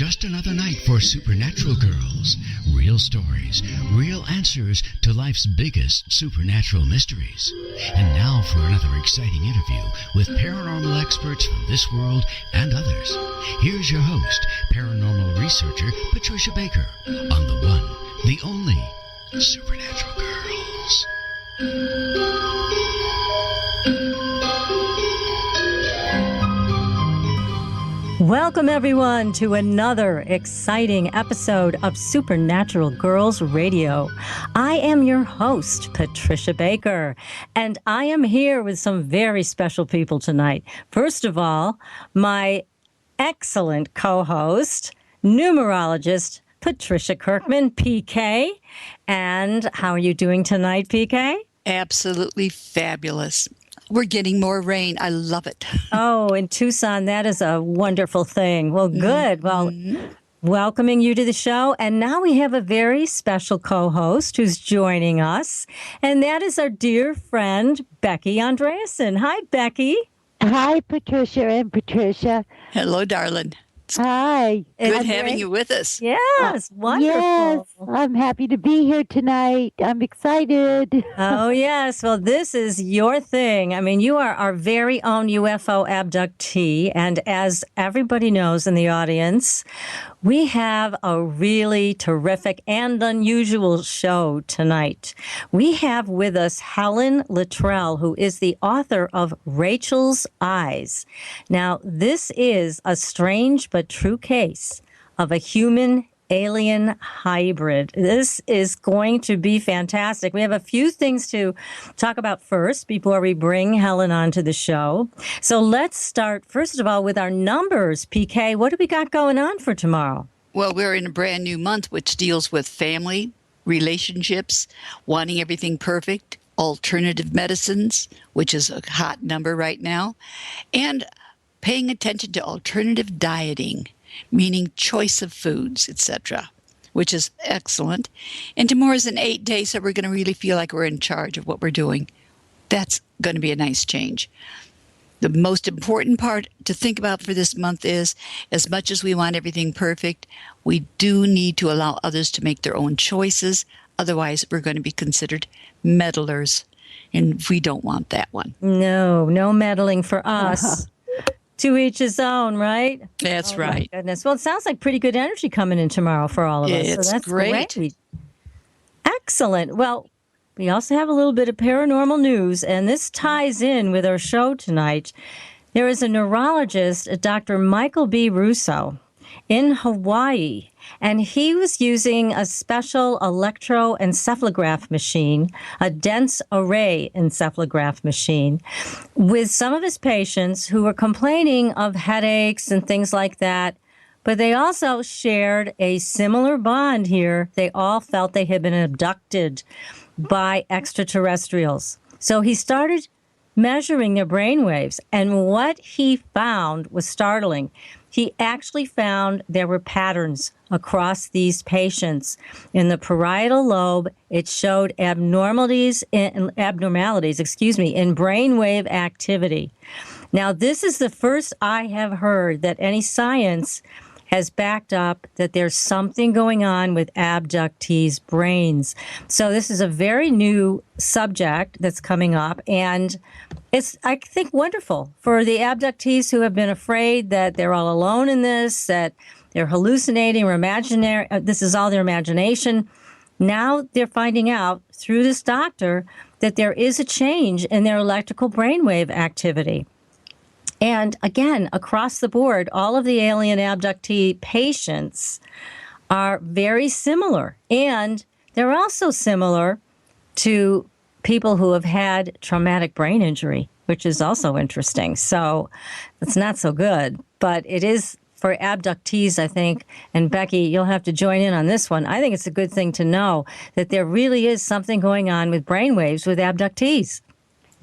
just another night for Supernatural Girls. Real stories, real answers to life's biggest supernatural mysteries. And now for another exciting interview with paranormal experts from this world and others. Here's your host, paranormal researcher Patricia Baker, on the one, the only Supernatural Girls. Welcome, everyone, to another exciting episode of Supernatural Girls Radio. I am your host, Patricia Baker, and I am here with some very special people tonight. First of all, my excellent co-host, numerologist, Patricia Kirkman, PK. And how are you doing tonight, PK? Absolutely fabulous. We're getting more rain. I love it. Oh, in Tucson, that is a wonderful thing. Well, good. Well, welcoming you to the show. And now we have a very special co-host who's joining us. And that is our dear friend, Becky Andreasson. Hi, Becky. Hi, Patricia and Patricia. Hello, darling. Hi. Good having you with us. Yes, wonderful. Yes, I'm happy to be here tonight. I'm excited. Oh, yes. Well, this is your thing. I mean, you are our very own UFO abductee. And as everybody knows in the audience, we have a really terrific and unusual show tonight. We have with us Helen Littrell, who is the author of Raechel's Eyes. Now, this is a strange but true case of a human-alien hybrid. This is going to be fantastic. We have a few things to talk about first before we bring Helen onto the show. So let's start, first of all, with our numbers. PK, what do we got going on for tomorrow? Well, we're in a brand new month, which deals with family, relationships, wanting everything perfect, alternative medicines, which is a hot number right now, and paying attention to alternative dieting, meaning choice of foods, etc., which is excellent. And tomorrow is an 8 day, so we're going to really feel like we're in charge of what we're doing. That's going to be a nice change. The most important part to think about for this month is, as much as we want everything perfect, we do need to allow others to make their own choices. Otherwise, we're going to be considered meddlers, and we don't want that one. No meddling for us. To each his own, right? That's right. My goodness. Well, it sounds like pretty good energy coming in tomorrow for all of us. It's so that's great. Excellent. Well, we also have a little bit of paranormal news, and this ties in with our show tonight. There is a neurologist, Dr. Michael B. Russo, in Hawaii, and he was using a special electroencephalograph machine, a dense array encephalograph machine, with some of his patients who were complaining of headaches and things like that. But they also shared a similar bond here. They all felt they had been abducted by extraterrestrials. So he started measuring their brain waves, and what he found was startling. He actually found there were patterns across these patients. In the parietal lobe, it showed abnormalities in brainwave activity. Now, this is the first I have heard that any science has backed up that there's something going on with abductees' brains. So this is a very new subject that's coming up, and it's, I think, wonderful for the abductees who have been afraid that they're all alone in this, that they're hallucinating or imaginary. This is all their imagination. Now they're finding out through this doctor that there is a change in their electrical brainwave activity. And again, across the board, all of the alien abductee patients are very similar. And they're also similar to people who have had traumatic brain injury, which is also interesting. So it's not so good, but it is for abductees, I think. And Becky, you'll have to join in on this one. I think it's a good thing to know that there really is something going on with brainwaves with abductees.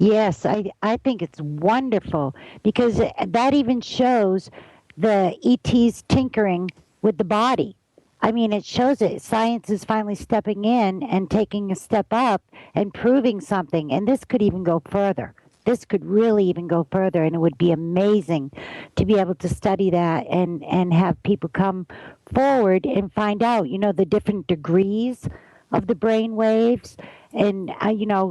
Yes, I think it's wonderful because that even shows the ETs tinkering with the body. I mean, it shows it. Science is finally stepping in and taking a step up and proving something. And this could even go further. this could really even go further, and it would be amazing to be able to study that and have people come forward and find out, the different degrees of the brain waves. And,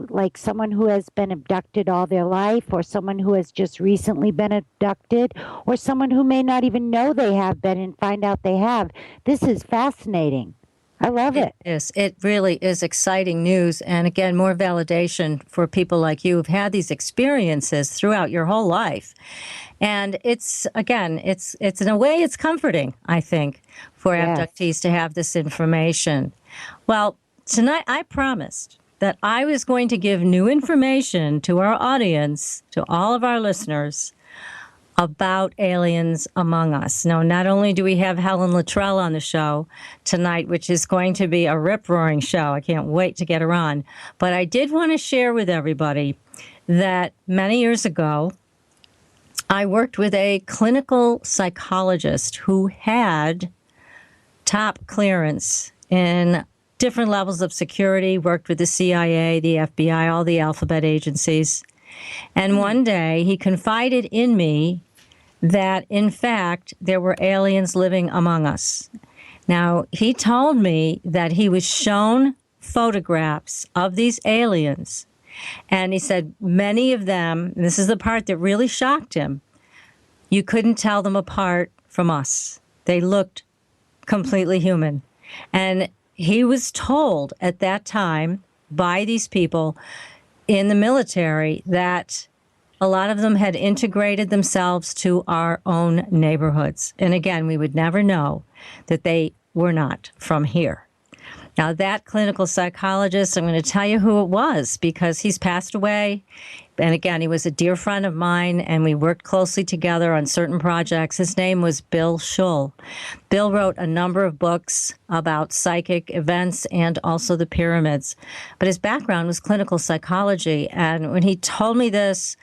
like someone who has been abducted all their life, or someone who has just recently been abducted, or someone who may not even know they have been and find out they have. This is fascinating. I love it. It is. It really is exciting news. And again, more validation for people like you who've had these experiences throughout your whole life. And it's in a way, it's comforting, I think, for abductees to have this information. Well, tonight I promised that I was going to give new information to our audience, to all of our listeners, about aliens among us. Now, not only do we have Helen Littrell on the show tonight, which is going to be a rip-roaring show. I can't wait to get her on. But I did want to share with everybody that many years ago, I worked with a clinical psychologist who had top clearance in different levels of security, worked with the CIA, the FBI, all the alphabet agencies. And one day he confided in me that, in fact, there were aliens living among us. Now, he told me that he was shown photographs of these aliens, and he said many of them, and this is the part that really shocked him, you couldn't tell them apart from us. They looked completely human. And he was told at that time by these people in the military that a lot of them had integrated themselves to our own neighborhoods. And again, we would never know that they were not from here. Now, that clinical psychologist, I'm going to tell you who it was because he's passed away. And again, he was a dear friend of mine, and we worked closely together on certain projects. His name was Bill Schull. Bill wrote a number of books about psychic events and also the pyramids. But his background was clinical psychology. And when he told me this,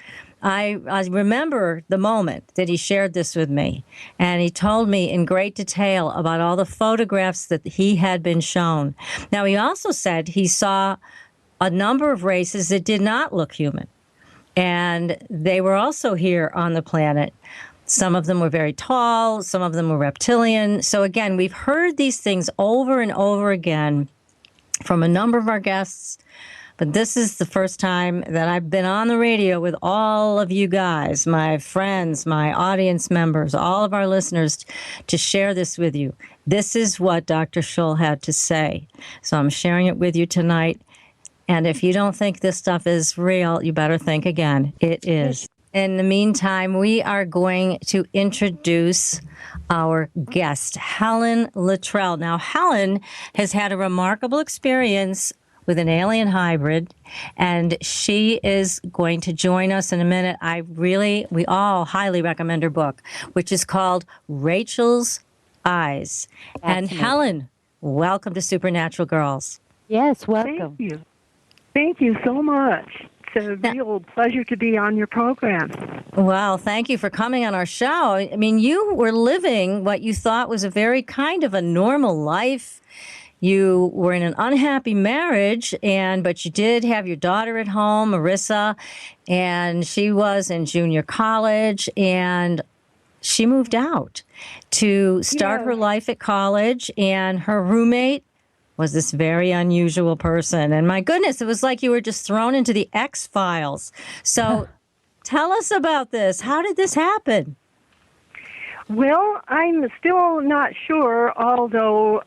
I remember the moment that he shared this with me, and he told me in great detail about all the photographs that he had been shown. Now, he also said he saw a number of races that did not look human, and they were also here on the planet. Some of them were very tall, some of them were reptilian. So again, we've heard these things over and over again from a number of our guests. But this is the first time that I've been on the radio with all of you guys, my friends, my audience members, all of our listeners, to share this with you. This is what Dr. Schull had to say. So I'm sharing it with you tonight. And if you don't think this stuff is real, you better think again. It is. In the meantime, we are going to introduce our guest, Helen Littrell. Now, Helen has had a remarkable experience with an alien hybrid, and she is going to join us in a minute. We all highly recommend her book, which is called Raechel's Eyes. And Helen, welcome to Supernatural Girls. Yes, welcome. Thank you. Thank you so much. It's a real pleasure to be on your program. Well, thank you for coming on our show. I mean, you were living what you thought was a very kind of a normal life. You were in an unhappy marriage, but you did have your daughter at home, Marisa, and she was in junior college, and she moved out to start her life at college, and her roommate was this very unusual person. And my goodness, it was like you were just thrown into the X-Files. So tell us about this. How did this happen? Well, I'm still not sure, although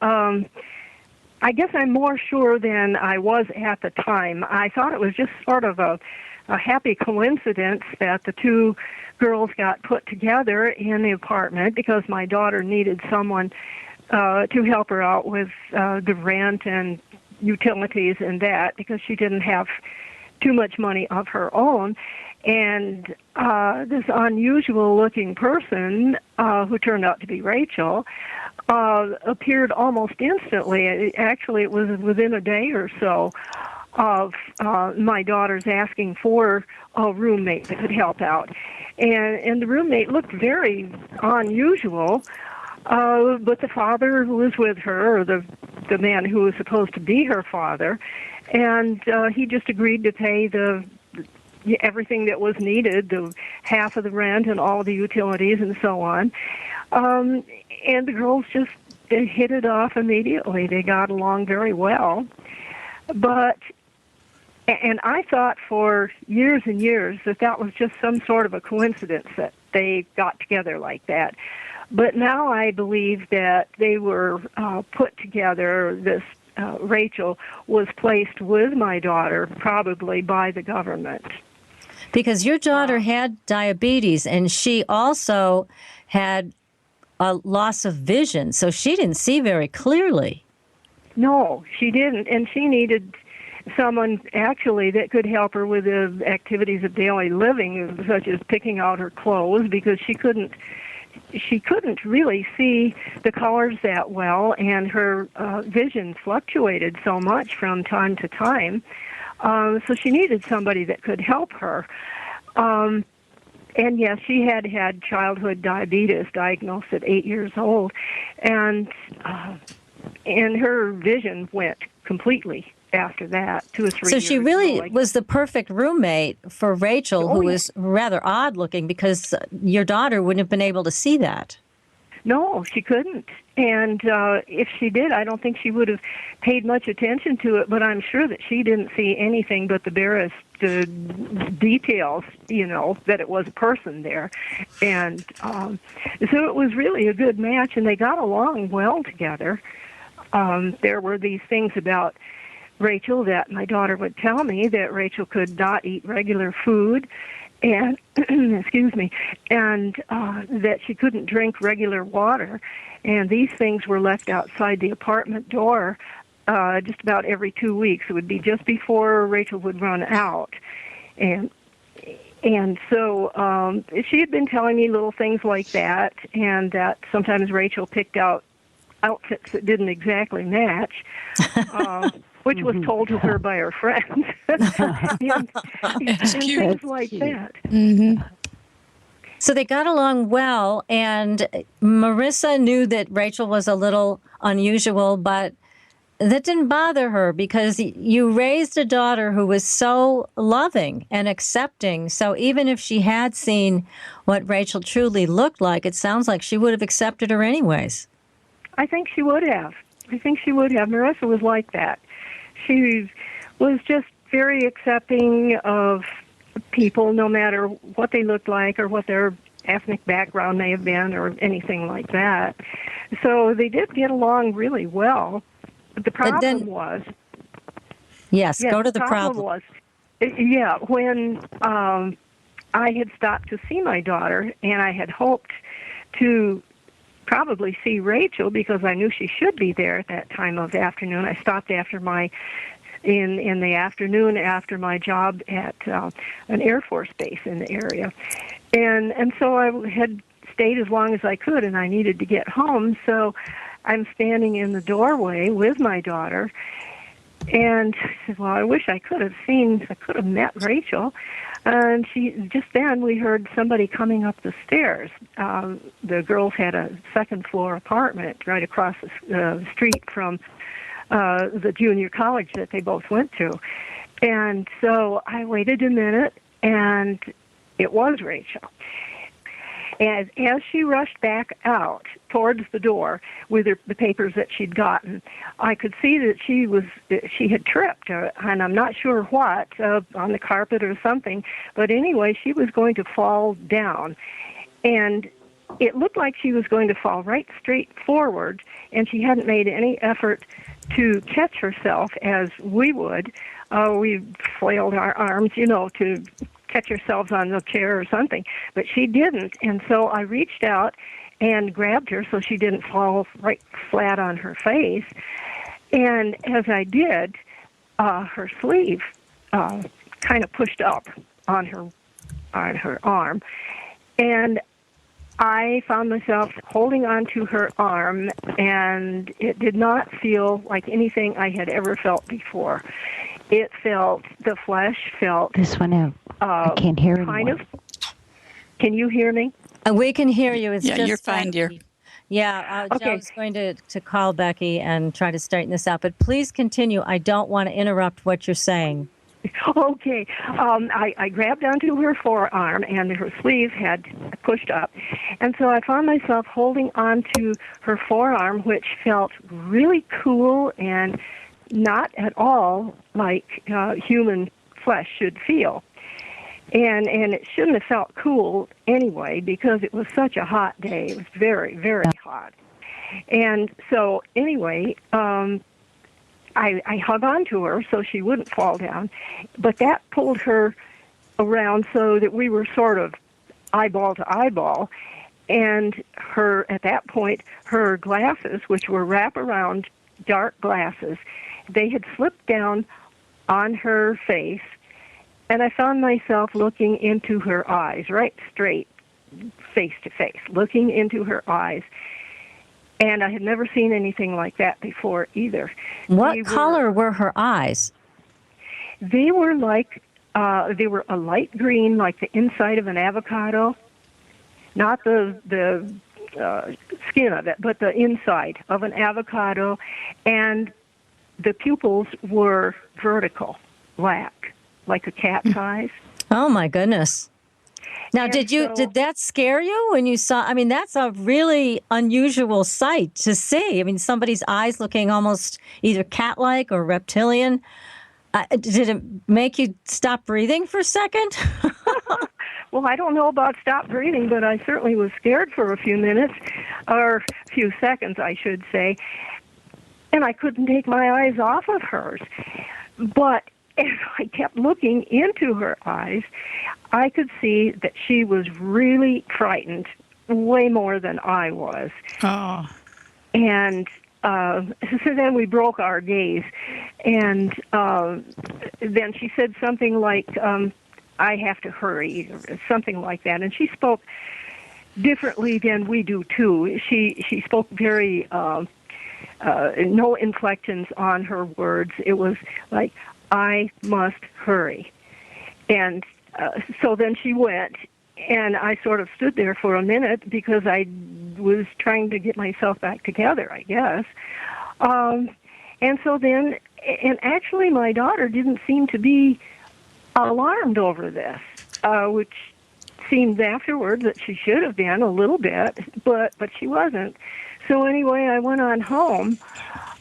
I guess I'm more sure than I was at the time. I thought it was just sort of a happy coincidence that the two girls got put together in the apartment because my daughter needed someone to help her out with the rent and utilities and that because she didn't have too much money of her own. And this unusual-looking person, who turned out to be Raechel, appeared almost instantly. Actually, it was within a day or so of my daughter's asking for a roommate that could help out. And the roommate looked very unusual, but the father who was with her, or the man who was supposed to be her father, and he just agreed to pay the everything that was needed, the half of the rent and all the utilities and so on. And the girls just hit it off immediately. They got along very well. And I thought for years and years that was just some sort of a coincidence that they got together like that. But now I believe that they were put together. This Raechel was placed with my daughter probably by the government. Because your daughter had diabetes, and she also had a loss of vision, so she didn't see very clearly. No, she didn't, and she needed someone actually that could help her with the activities of daily living, such as picking out her clothes, because she couldn't really see the colors that well, and her vision fluctuated so much from time to time. So she needed somebody that could help her. And yes, she had had childhood diabetes diagnosed at 8 years old, and her vision went completely after that, 2 or 3 years. So she really was the perfect roommate for Raechel, who was rather odd looking, because your daughter wouldn't have been able to see that. No, she couldn't. And if she did, I don't think she would have paid much attention to it, but I'm sure that she didn't see anything but the barest details, that it was a person there. And so it was really a good match, and they got along well together. There were these things about Raechel that my daughter would tell me, that Raechel could not eat regular food, and excuse me, and that she couldn't drink regular water, and these things were left outside the apartment door just about every 2 weeks. It would be just before Raechel would run out, and so she had been telling me little things like that, and that sometimes Raechel picked out outfits that didn't exactly match. Which was told to her by her friends, and things like that. Mm-hmm. So they got along well, and Marisa knew that Raechel was a little unusual, but that didn't bother her, because you raised a daughter who was so loving and accepting. So even if she had seen what Raechel truly looked like, it sounds like she would have accepted her anyways. I think she would have. Marisa was like that. She was just very accepting of people, no matter what they looked like or what their ethnic background may have been or anything like that. So they did get along really well. But the problem was... Yes, go to the problem. Was, when I had stopped to see my daughter, and I had hoped to probably see Raechel because I knew she should be there at that time of afternoon. I stopped after in the afternoon after my job at an Air Force base in the area, and so I had stayed as long as I could, and I needed to get home. So I'm standing in the doorway with my daughter, and I said, "Well, I wish I could have met Raechel." And just then we heard somebody coming up the stairs. The girls had a second-floor apartment right across the street from the junior college that they both went to. And so I waited a minute, and it was Raechel. And as she rushed back out towards the door with the papers that she'd gotten, I could see that she had tripped, and I'm not sure what, on the carpet or something. But anyway, she was going to fall down. And it looked like she was going to fall right straight forward, and she hadn't made any effort to catch herself as we would. We flailed our arms, to catch ourselves on the chair or something, but she didn't. And so I reached out and grabbed her so she didn't fall right flat on her face. And as I did, her sleeve kind of pushed up on her arm, and I found myself holding onto her arm, and it did not feel like anything I had ever felt before. The flesh felt... This one out. I can't hear anyone. Can you hear me? We can hear you. It's just you're fine, dear. Yeah, okay. Joe's going to call Becky and try to straighten this out, but please continue. I don't want to interrupt what you're saying. Okay. I grabbed onto her forearm, and her sleeve had pushed up. And so I found myself holding onto her forearm, which felt really cool and not at all like human flesh should feel. And it shouldn't have felt cool anyway, because it was such a hot day. It was very, very hot. And so anyway, I hung on to her so she wouldn't fall down, but that pulled her around so that we were sort of eyeball to eyeball. And at that point, her glasses, which were wraparound dark glasses, they had slipped down on her face, and I found myself looking into her eyes, right straight, face to face, looking into her eyes. And I had never seen anything like that before either. What color were her eyes? They were they were a light green, like the inside of an avocado. Not the skin of it, but the inside of an avocado. And the pupils were vertical, black, like a cat's eyes. Oh, my goodness. Now, And did that scare you when you saw? I mean, that's a really unusual sight to see. I mean, somebody's eyes looking almost either cat-like or reptilian. Did it make you stop breathing for a second? Well, I don't know about stop breathing, but I certainly was scared for a few minutes, or a few seconds, I should say. And I couldn't take my eyes off of hers. But as I kept looking into her eyes, I could see that she was really frightened, way more than I was. Oh. And so then we broke our gaze, and then she said something like, I have to hurry, or something like that. And she spoke differently than we do, too. She spoke very, no inflections on her words. It was like, I must hurry. And so then she went, and I sort of stood there for a minute because I was trying to get myself back together, I guess. And so then, and actually my daughter didn't seem to be alarmed over this, which seemed afterwards that she should have been a little bit, but she wasn't. So anyway, I went on home,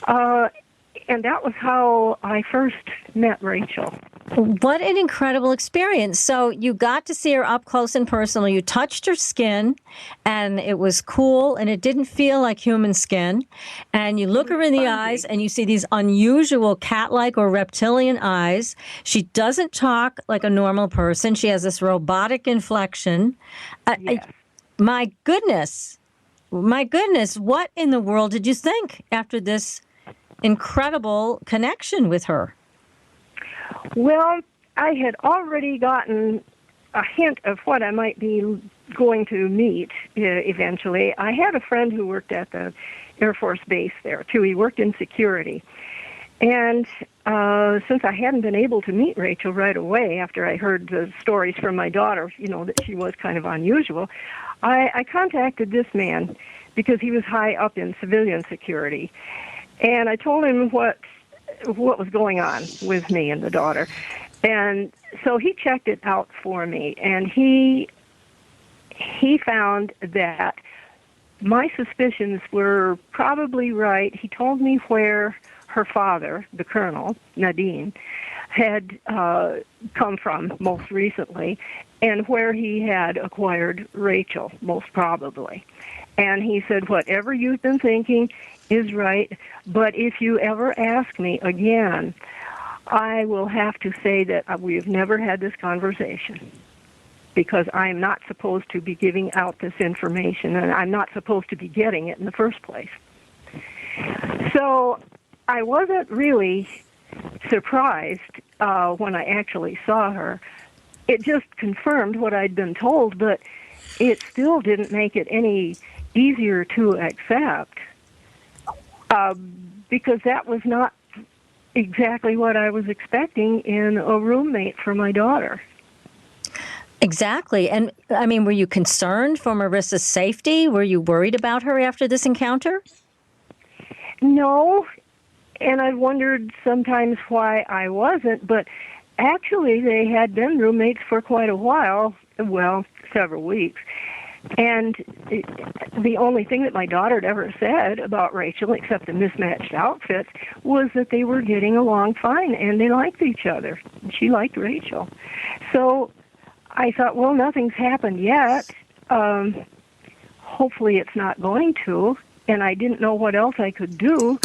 and that was how I first met Raechel. What an incredible experience. So you got to see her up close and personal. You touched her skin, and it was cool, and it didn't feel like human skin. And you look her in the eyes, and you see these unusual cat-like or reptilian eyes. She doesn't talk like a normal person. She has this robotic inflection. Yes. My goodness, what in the world did you think after this incredible connection with her? Well, I had already gotten a hint of what I might be going to meet eventually. I had a friend who worked at the Air Force Base there, too. He worked in security. And since I hadn't been able to meet Raechel right away after I heard the stories from my daughter, that she was kind of unusual, I contacted this man because he was high up in civilian security. And I told him what was going on with me and the daughter. And so he checked it out for me, and he found that my suspicions were probably right. He told me where her father, the colonel, Nadine, had come from most recently, and where he had acquired Raechel, most probably. And he said, whatever you've been thinking is right, but if you ever ask me again, I will have to say that we have never had this conversation, because I am not supposed to be giving out this information, and I'm not supposed to be getting it in the first place. So I wasn't really surprised when I actually saw her. It just confirmed what I'd been told, but it still didn't make it any easier to accept, because that was not exactly what I was expecting in a roommate for my daughter. Exactly. And, I mean, were you concerned for Marisa's safety? Were you worried about her after this encounter? No, and I wondered sometimes why I wasn't, but Actually, they had been roommates for quite a while, well, several weeks. And the only thing that my daughter had ever said about Raechel, except the mismatched outfits, was that they were getting along fine and they liked each other. She liked Raechel. So I thought, well, nothing's happened yet. Hopefully it's not going to. And I didn't know what else I could do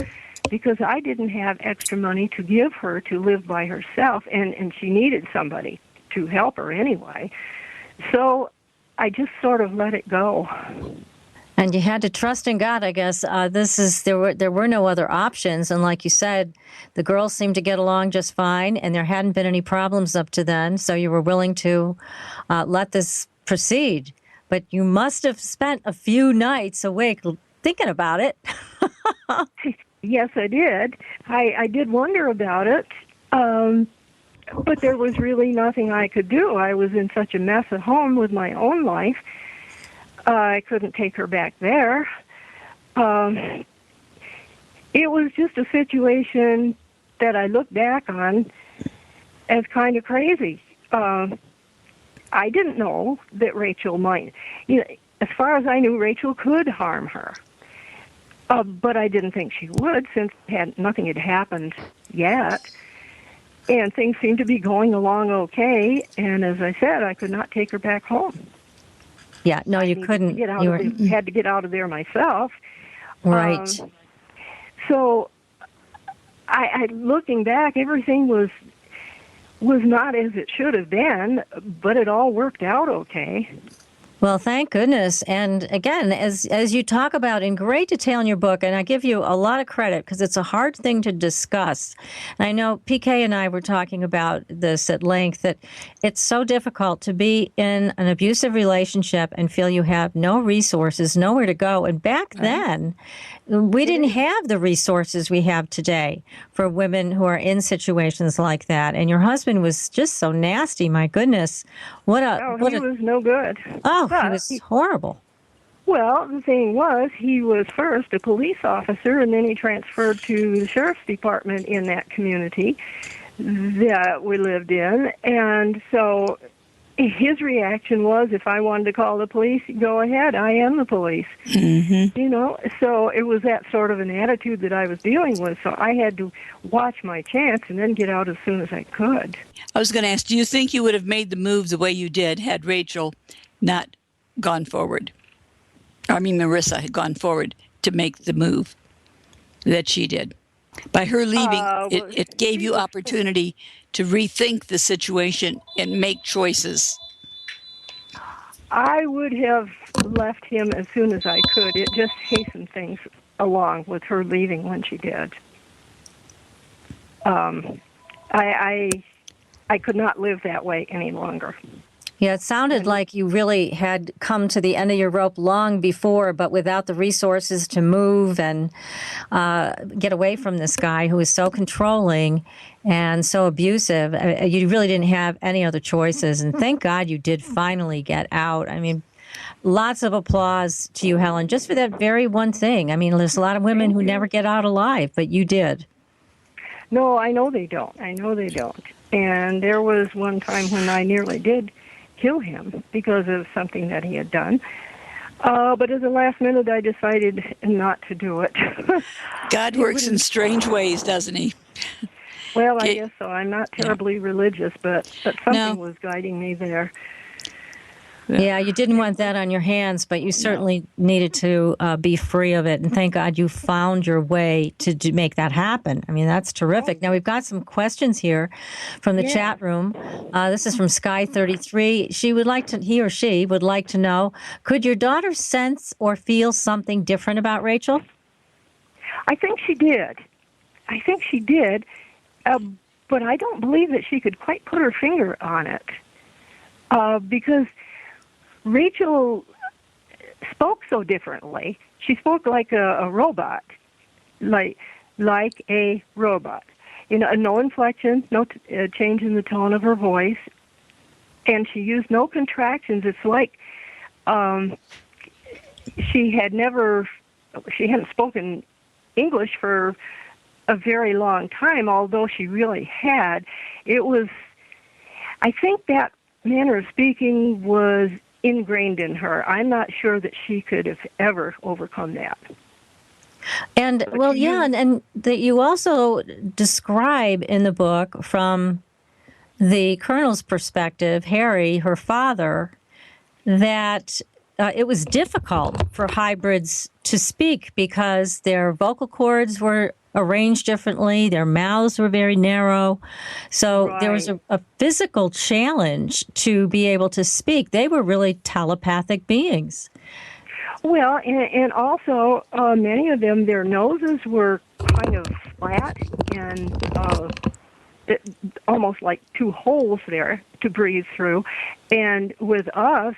because I didn't have extra money to give her to live by herself, and she needed somebody to help her anyway. So I just sort of let it go. And you had to trust in God, I guess. There were no other options, and like you said, the girls seemed to get along just fine, and there hadn't been any problems up to then. So you were willing to let this proceed. But you must have spent a few nights awake thinking about it. Yes, I did. I did wonder about it. But there was really nothing I could do. I was in such a mess at home with my own life. I couldn't take her back there. It was just a situation that I look back on as kind of crazy. I didn't know that Raechel might. As far as I knew, Raechel could harm her. But I didn't think she would, since nothing had happened yet. And things seemed to be going along okay. And as I said, I could not take her back home. Yeah, no, you couldn't. Had to get out of there myself. Right. So, I looking back, everything was not as it should have been, but it all worked out okay. Well, thank goodness. And again, as you talk about in great detail in your book, and I give you a lot of credit because it's a hard thing to discuss. And I know PK and I were talking about this at length, that it's so difficult to be in an abusive relationship and feel you have no resources, nowhere to go. And back then, we didn't have the resources we have today for women who are in situations like that. And your husband was just so nasty. My goodness. He was no good. Oh, he was horrible. Well, the thing was, he was first a police officer, and then he transferred to the sheriff's department in that community that we lived in. And so his reaction was, if I wanted to call the police, go ahead, I am the police. Mm-hmm. So it was that sort of an attitude that I was dealing with. So I had to watch my chance and then get out as soon as I could. I was going to ask, do you think you would have made the move the way you did had Raechel not gone forward? Marisa had gone forward to make the move that she did. By her leaving, it gave you opportunity to rethink the situation and make choices. I would have left him as soon as I could. It just hastened things along with her leaving when she did. I could not live that way any longer. Yeah, it sounded like you really had come to the end of your rope long before, but without the resources to move and get away from this guy who was so controlling and so abusive. You really didn't have any other choices. And thank God you did finally get out. Lots of applause to you, Helen, just for that very one thing. There's a lot of women who never get out alive, but you did. No, I know they don't. And there was one time when I nearly did kill him because of something that he had done. But at the last minute, I decided not to do it. God works in strange ways, doesn't he? Well, I guess so. I'm not terribly religious, but something was guiding me there. Yeah, you didn't want that on your hands, but you certainly needed to be free of it. And thank God you found your way to make that happen. That's terrific. Now, we've got some questions here from the chat room. This is from Sky33. He or she would like to know, could your daughter sense or feel something different about Raechel? I think she did. But I don't believe that she could quite put her finger on it. Because Raechel spoke so differently. She spoke like a robot, like a robot. No inflection, no change in the tone of her voice, and she used no contractions. It's like she hadn't spoken English for a very long time, although she really had. It was I think that manner of speaking was ingrained in her. I'm not sure that she could have ever overcome that. And, well, yeah, and that you also describe in the book from the Colonel's perspective, Harry, her father, that it was difficult for hybrids to speak because their vocal cords were arranged differently, their mouths were very narrow. So there was a physical challenge to be able to speak. They were really telepathic beings. Well, and also many of them, their noses were kind of flat and almost like two holes there to breathe through. And with us,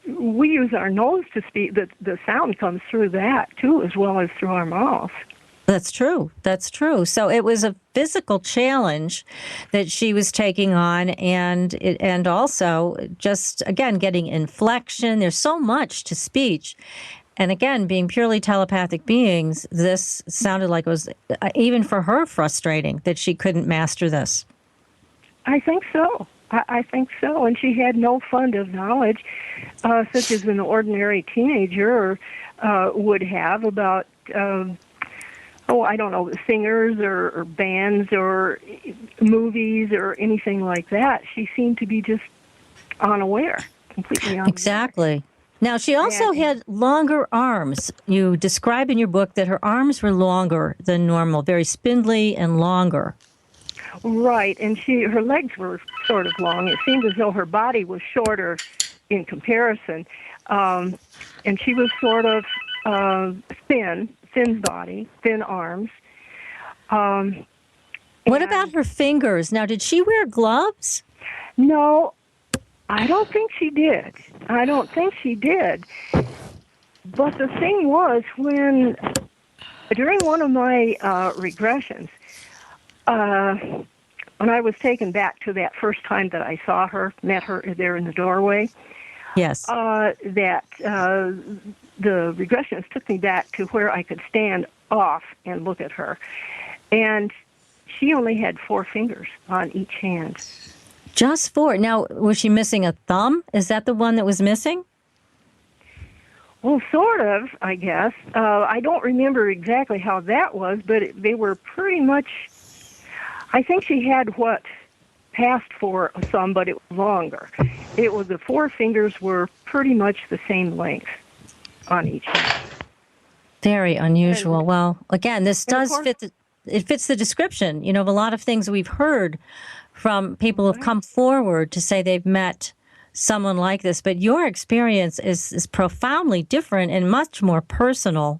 we use our nose to speak. The sound comes through that, too, as well as through our mouth. That's true. That's true. So it was a physical challenge that she was taking on, and also just, again, getting inflection. There's so much to speech. And again, being purely telepathic beings, this sounded like it was, even for her, frustrating that she couldn't master this. I think so. I think so. And she had no fund of knowledge, such as an ordinary teenager would have about... I don't know, singers or bands or movies or anything like that. She seemed to be just unaware, completely unaware. Exactly. Now, she also had longer arms. You describe in your book that her arms were longer than normal, very spindly and longer. Right, and her legs were sort of long. It seemed as though her body was shorter in comparison. And she was sort of thin body, thin arms. What about her fingers? Now, did she wear gloves? No, I don't think she did. But the thing was, during one of my regressions, when I was taken back to that first time that I saw her, met her there in the doorway, yes, the regressionist took me back to where I could stand off and look at her. And she only had 4 fingers on each hand. Just 4. Now, was she missing a thumb? Is that the one that was missing? Well, sort of, I guess. I don't remember exactly how that was, but they were pretty much... I think she had what passed for a thumb, but it was longer. The 4 fingers were pretty much the same length on each hand. Very unusual. Well, again, this does fits the description, of a lot of things we've heard from people who have come forward to say they've met someone like this. But your experience is profoundly different and much more personal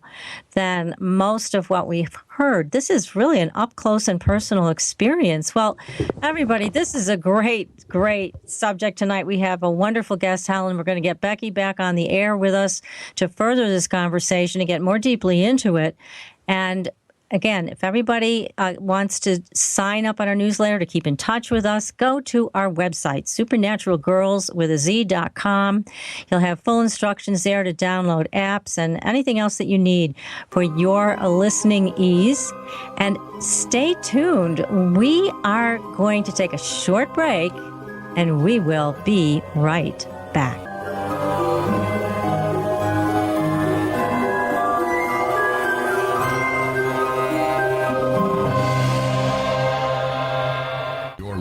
than most of what we've heard. This is really an up-close and personal experience. Well, everybody, this is a great, great subject tonight. We have a wonderful guest, Helen. We're going to get Becky back on the air with us to further this conversation and get more deeply into it. And again, if everybody wants to sign up on our newsletter to keep in touch with us, go to our website, supernaturalgirls.com. You'll have full instructions there to download apps and anything else that you need for your listening ease. And stay tuned. We are going to take a short break, and we will be right back.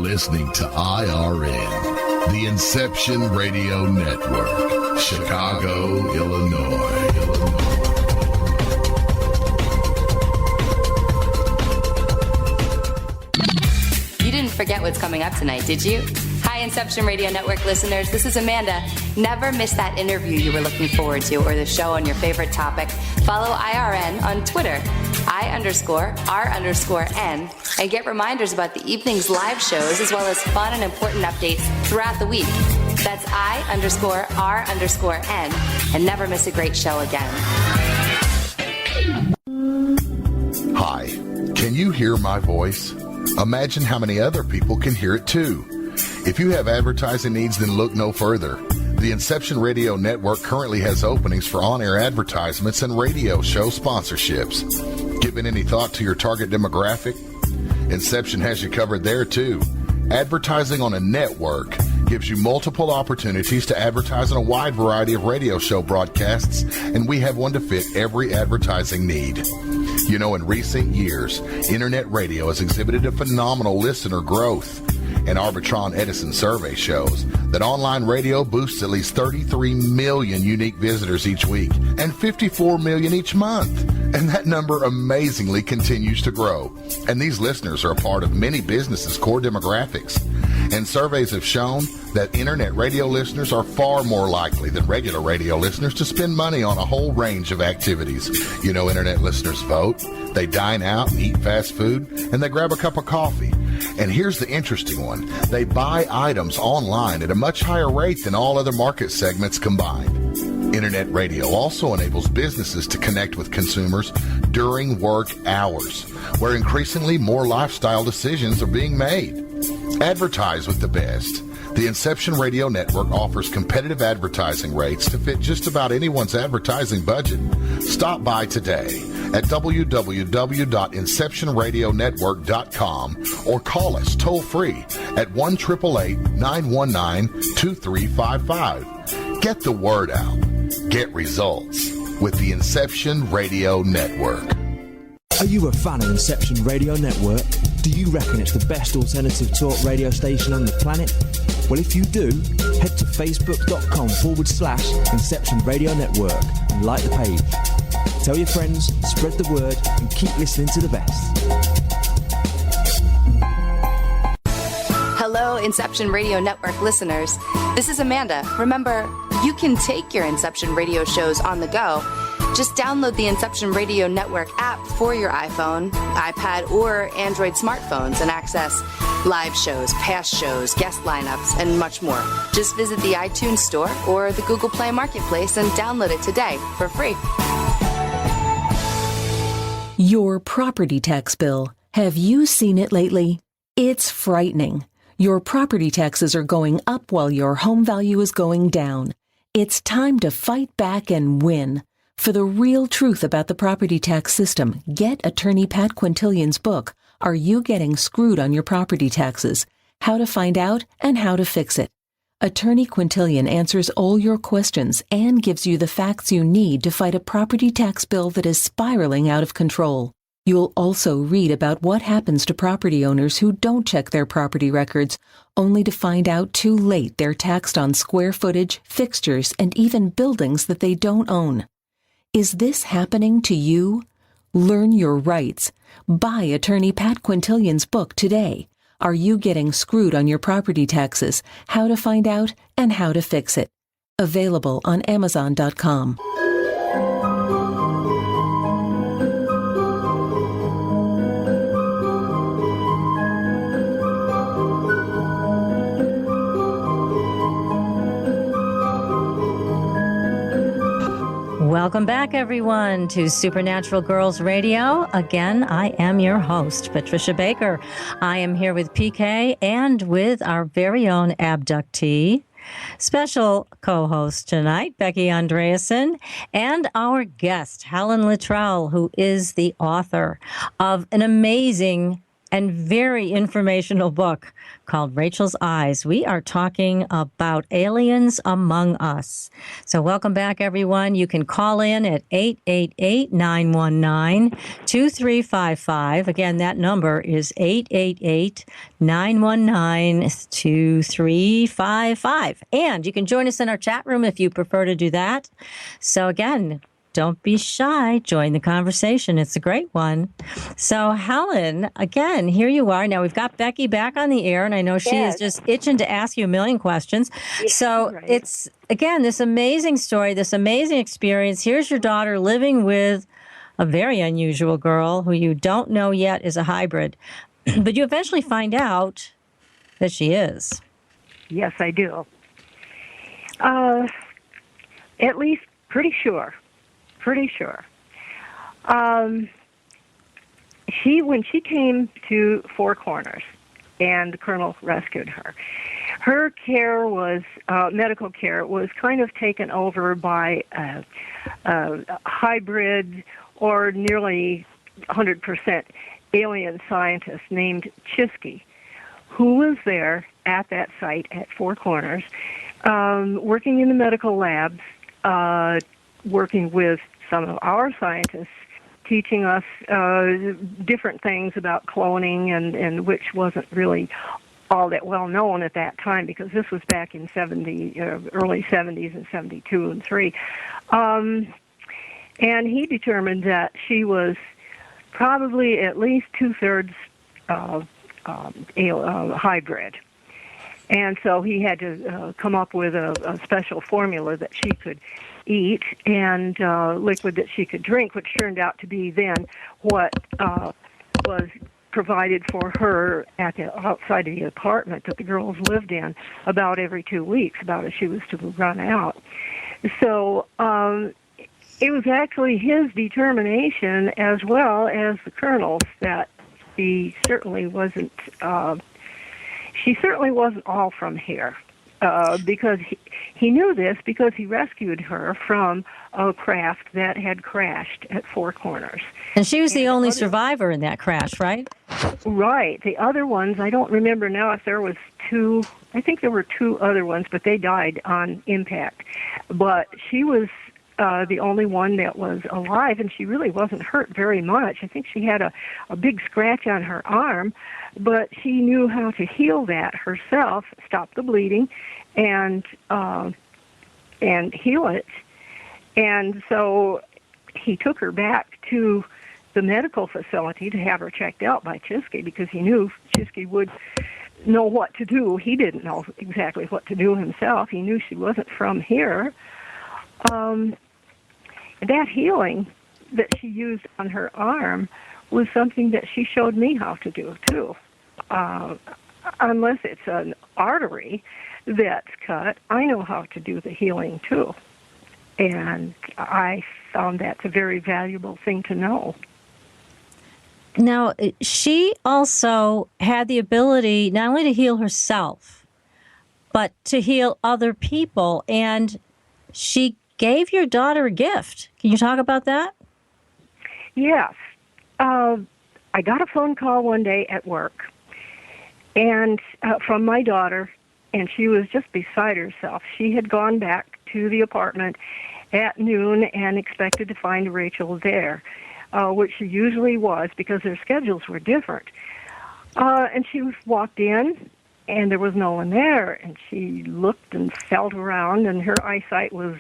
Listening to IRN, the Inception Radio Network, Chicago, Illinois. You didn't forget what's coming up tonight, did you? Hi, Inception Radio Network listeners. This is Amanda. Never miss that interview you were looking forward to or the show on your favorite topic. Follow IRN on Twitter, I_R_N, and get reminders about the evening's live shows as well as fun and important updates throughout the week. That's I_R_N, and never miss a great show again. Hi, can you hear my voice? Imagine how many other people can hear it too. If you have advertising needs, then look no further. The Inception Radio Network currently has openings for on-air advertisements and radio show sponsorships. Given any thought to your target demographic? Inception has you covered there too. Advertising on a network gives you multiple opportunities to advertise on a wide variety of radio show broadcasts, and we have one to fit every advertising need. You know, in recent years, internet radio has exhibited a phenomenal listener growth. An Arbitron Edison survey shows that online radio boosts at least 33 million unique visitors each week and 54 million each month. And that number amazingly continues to grow. And these listeners are a part of many businesses' core demographics. And surveys have shown that internet radio listeners are far more likely than regular radio listeners to spend money on a whole range of activities. You know, internet listeners vote, they dine out and eat fast food, and they grab a cup of coffee. And here's the interesting one. They buy items online at a much higher rate than all other market segments combined. Internet radio also enables businesses to connect with consumers during work hours, where increasingly more lifestyle decisions are being made. Advertise with the best. The Inception Radio Network offers competitive advertising rates to fit just about anyone's advertising budget. Stop by today at www.inceptionradionetwork.com or call us toll-free at 1-888-919-2355. Get the word out. Get results with the Inception Radio Network. Are you a fan of Inception Radio Network? Do you reckon it's the best alternative talk radio station on the planet? Well, if you do, head to facebook.com/Inception Radio Network and like the page. Tell your friends, spread the word, and keep listening to the best. Hello, Inception Radio Network listeners. This is Amanda. Remember, you can take your Inception Radio shows on the go. Just download the Inception Radio Network app for your iPhone, iPad, or Android smartphones and access live shows, past shows, guest lineups, and much more. Just visit the iTunes Store or the Google Play Marketplace and download it today for free. Your property tax bill. Have you seen it lately? It's frightening. Your property taxes are going up while your home value is going down. It's time to fight back and win. For the real truth about the property tax system, get attorney Pat Quintilian's book, Are You Getting Screwed on Your Property Taxes? How to Find Out and How to Fix It. Attorney Quintilian answers all your questions and gives you the facts you need to fight a property tax bill that is spiraling out of control. You'll also read about what happens to property owners who don't check their property records, only to find out too late they're taxed on square footage, fixtures, and even buildings that they don't own. Is this happening to you? Learn your rights. Buy attorney Pat Quintilian's book today. Are You Getting Screwed on Your Property Taxes? How to Find Out and How to Fix It. Available on Amazon.com. Welcome back, everyone, to Supernatural Girls Radio. Again, I am your host, Patricia Baker. I am here with PK and with our very own abductee, special co-host tonight, Becky Andreasson, and our guest, Helen Littrell, who is the author of an amazing and very informational book called Raechel's Eyes. We are talking about aliens among us. So welcome back, everyone. You can call in at 888-919-2355. Again, that number is 888-919-2355. And you can join us in our chat room if you prefer to do that. So again, don't be shy. Join the conversation. It's a great one. So, Helen, again, here you are. Now, we've got Becky back on the air, and I know she is just itching to ask you a million questions. Yes, so right. It's, again, this amazing story, this amazing experience. Here's your daughter living with a very unusual girl who you don't know yet is a hybrid, but you eventually find out that she is. Yes, I do. At least pretty sure. When she came to Four Corners and the Colonel rescued her, her care was, medical care was kind of taken over by a hybrid or nearly 100% alien scientist named Chisky, who was there at that site at Four Corners, working in the medical labs, working with some of our scientists, teaching us different things about cloning, and which wasn't really all that well known at that time, because this was back in early 70s and 72 and 3. And he determined that she was probably at least 2/3 hybrid. And so he had to come up with a special formula that she could eat and liquid that she could drink, which turned out to be then what was provided for her at the outside of the apartment that the girls lived in about every 2 weeks, about as she was to run out. So it was actually his determination, as well as the Colonel's, that she certainly wasn't all from here, because he knew this because he rescued her from a craft that had crashed at Four Corners. And she was the only survivor in that crash, right? Right. The other ones, I don't remember now if there was two. I think there were two other ones, but they died on impact. But she was the only one that was alive, and she really wasn't hurt very much. I think she had a big scratch on her arm, but she knew how to heal that herself, stop the bleeding, and heal it. And so he took her back to the medical facility to have her checked out by Chisky, because he knew Chisky would know what to do. He didn't know exactly what to do himself. He knew she wasn't from here. That healing that she used on her arm was something that she showed me how to do, too. Unless it's an artery that's cut, I know how to do the healing, too. And I found that's a very valuable thing to know. Now, she also had the ability not only to heal herself, but to heal other people. And she gave your daughter a gift. Can you talk about that? Yes. I got a phone call one day at work, and from my daughter, and she was just beside herself. She had gone back to the apartment at noon and expected to find Raechel there, which she usually was because their schedules were different. And she walked in, and there was no one there, and she looked and felt around, and her eyesight was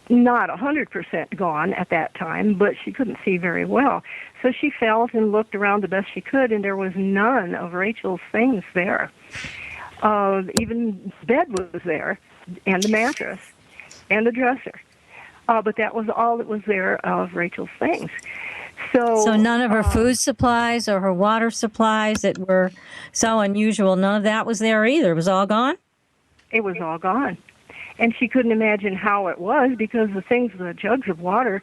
not 100% gone at that time, but she couldn't see very well. So she felt and looked around the best she could, and there was none of Raechel's things there. Even bed was there, and the mattress, and the dresser. But that was all that was there of Raechel's things. So none of her food supplies or her water supplies that were so unusual, none of that was there either. It was all gone? It was all gone. And she couldn't imagine how it was, because the jugs of water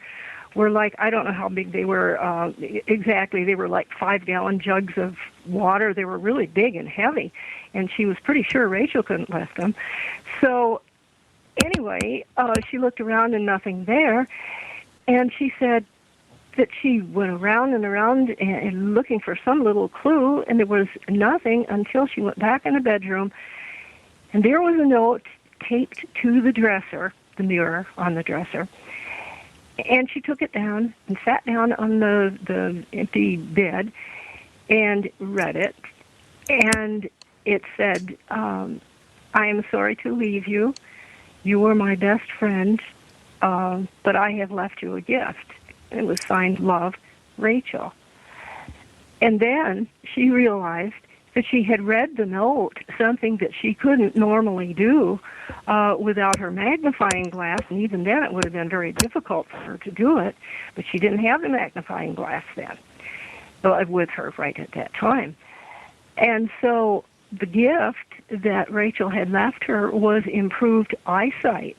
were like, I don't know how big they were exactly. They were like 5-gallon jugs of water. They were really big and heavy, and she was pretty sure Raechel couldn't lift them. So anyway, she looked around and nothing there, and she said that she went around and around and looking for some little clue, and there was nothing until she went back in the bedroom, and there was a note taped to the dresser, the mirror on the dresser. And she took it down and sat down on the empty bed and read it. And it said, I am sorry to leave you. You were my best friend, but I have left you a gift. It was signed, Love, Raechel. And then she realized that she had read the note, something that she couldn't normally do without her magnifying glass, and even then it would have been very difficult for her to do it, but she didn't have the magnifying glass then with her right at that time. And so the gift that Raechel had left her was improved eyesight,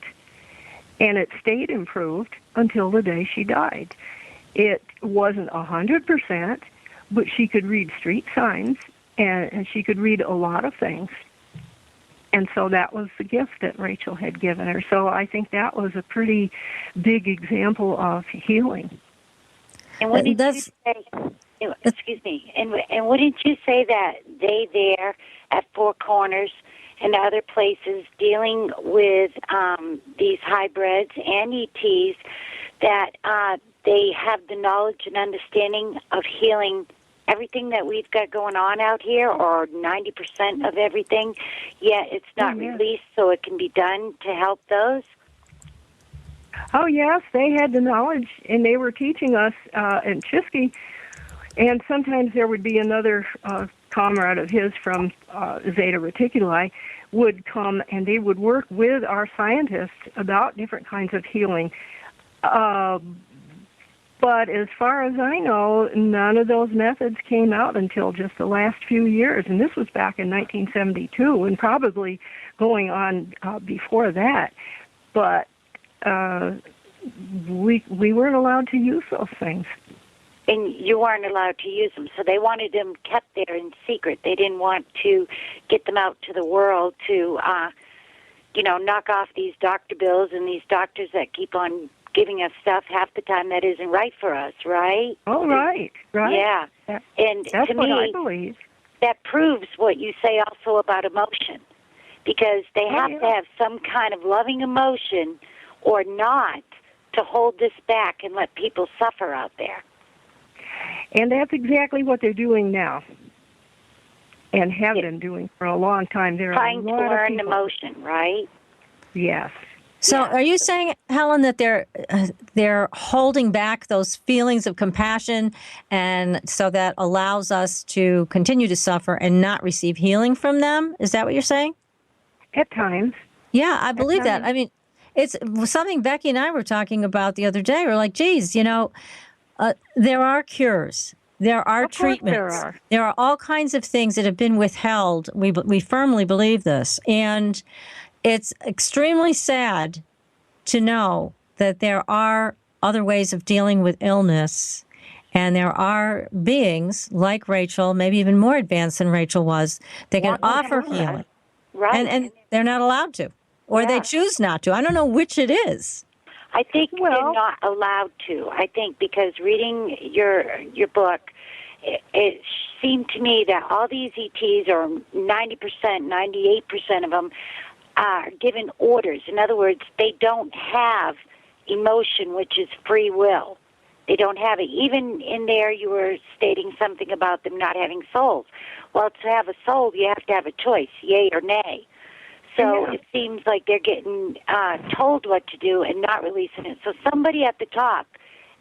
and it stayed improved until the day she died. It wasn't 100%, but she could read street signs, and she could read a lot of things. And so that was the gift that Raechel had given her. So I think that was a pretty big example of healing. And what did you say? Excuse me. And what wouldn't you say that they there at Four Corners and other places dealing with these hybrids and ETs, that they have the knowledge and understanding of healing everything that we've got going on out here, or 90% of everything, yet it's not released so it can be done to help those? Oh, yes, they had the knowledge, and they were teaching us in Chisky, and sometimes there would be another comrade of his from Zeta Reticuli would come, and they would work with our scientists about different kinds of healing. But as far as I know, none of those methods came out until just the last few years, and this was back in 1972, and probably going on before that. But we weren't allowed to use those things. And you weren't allowed to use them, so they wanted them kept there in secret. They didn't want to get them out to the world to, knock off these doctor bills and these doctors that keep on giving us stuff half the time that isn't right for us, right? Oh, right. Yeah. And that's to what me, I believe. That proves what you say also about emotion, because they have to have some kind of loving emotion or not to hold this back and let people suffer out there. And that's exactly what they're doing now, and have been doing for a long time. They're trying to learn emotion, right? Yes. So are you saying, Helen, that they're holding back those feelings of compassion, and so that allows us to continue to suffer and not receive healing from them? Is that what you're saying? At times. Yeah, I believe that. I mean, it's something Becky and I were talking about the other day. We're like, geez, there are cures. There are treatments. There are all kinds of things that have been withheld. We firmly believe this. And it's extremely sad to know that there are other ways of dealing with illness. And there are beings like Raechel, maybe even more advanced than Raechel was, that can offer healing. Right. And they're not allowed to. Or they choose not to. I don't know which it is. I think they're not allowed to. I think because reading your book, it seemed to me that all these ETs, or 90%, 98% of them, are given orders. In other words, they don't have emotion, which is free will. They don't have it. Even in there, you were stating something about them not having souls. Well, to have a soul, you have to have a choice, yay or nay. So it seems like they're getting told what to do and not releasing it. So somebody at the top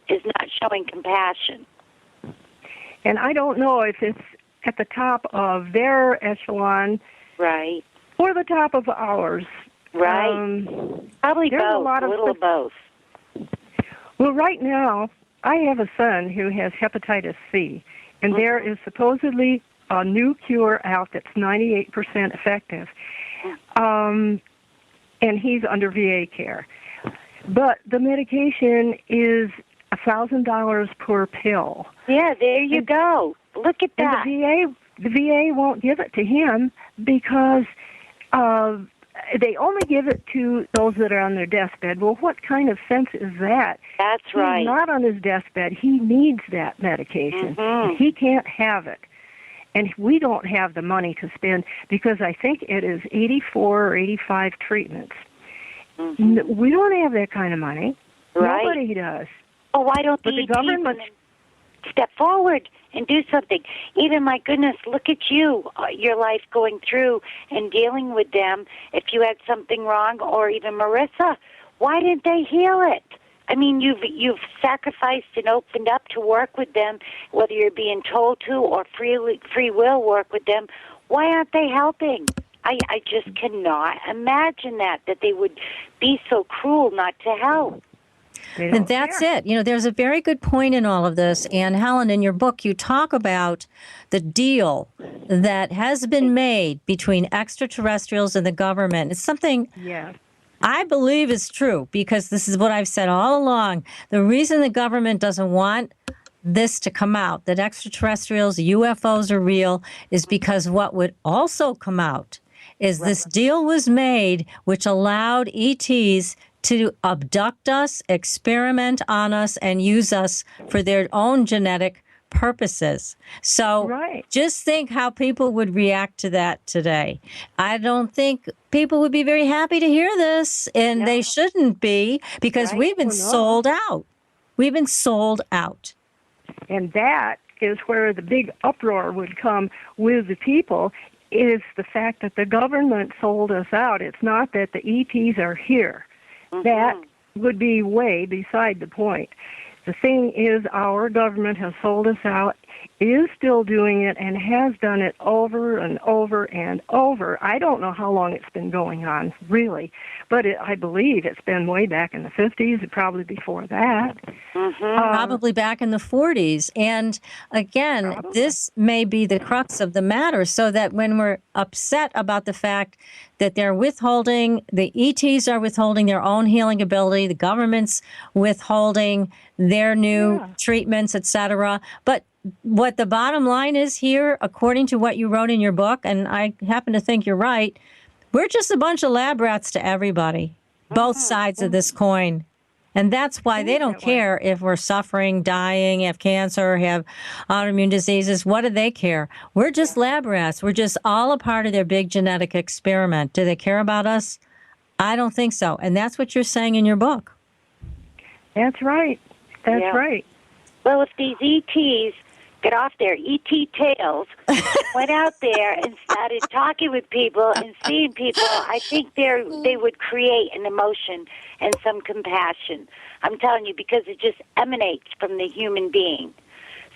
is not showing compassion. And I don't know if it's at the top of their echelon, right, or the top of ours. Right. Probably both, a little of both. Well, right now, I have a son who has hepatitis C, and there is supposedly a new cure out that's 98% effective. And he's under VA care. But the medication is $1,000 per pill. Yeah, there you go. Look at that. And the VA won't give it to him because they only give it to those that are on their deathbed. Well, what kind of sense is that? That's right. He's not on his deathbed. He needs that medication. He can't have it. And we don't have the money to spend because I think it is 84 or 85 treatments. We don't have that kind of money. Right. Nobody does. Oh, why don't the government step forward and do something? Even, my goodness, look at you, your life going through and dealing with them. If you had something wrong, or even Marisa, why didn't they heal it? I mean, you've sacrificed and opened up to work with them, whether you're being told to or free will work with them. Why aren't they helping? I just cannot imagine that they would be so cruel not to help. And that's it. There's a very good point in all of this. And Helen, in your book, you talk about the deal that has been made between extraterrestrials and the government. It's something I believe is true, because this is what I've said all along. The reason the government doesn't want this to come out, that extraterrestrials, UFOs are real, is because what would also come out is this deal was made which allowed ETs to abduct us, experiment on us, and use us for their own genetic purposes. So just think how people would react to that today. I don't think people would be very happy to hear this, and they shouldn't be, because we've been sold out. We've been sold out. And that is where the big uproar would come with the people, is the fact that the government sold us out. It's not that the ETs are here. That would be way beside the point. The thing is, our government has sold us out, is still doing it, and has done it over and over and over. I don't know how long it's been going on, really, but I believe it's been way back in the 50s, and probably before that. Probably back in the 40s. And again, this may be the crux of the matter, so that when we're upset about the fact that they're withholding, the ETs are withholding their own healing ability, the government's withholding their new treatments, etc. But what the bottom line is here, according to what you wrote in your book, and I happen to think you're right, we're just a bunch of lab rats to everybody, both sides of this coin. And that's why they don't care if we're suffering, dying, have cancer, have autoimmune diseases. What do they care? We're just lab rats. We're just all a part of their big genetic experiment. Do they care about us? I don't think so. And that's what you're saying in your book. That's right. That's right. Well, if these ETs get off their ET tails, went out there and started talking with people and seeing people, I think they would create an emotion and some compassion. I'm telling you, because it just emanates from the human being.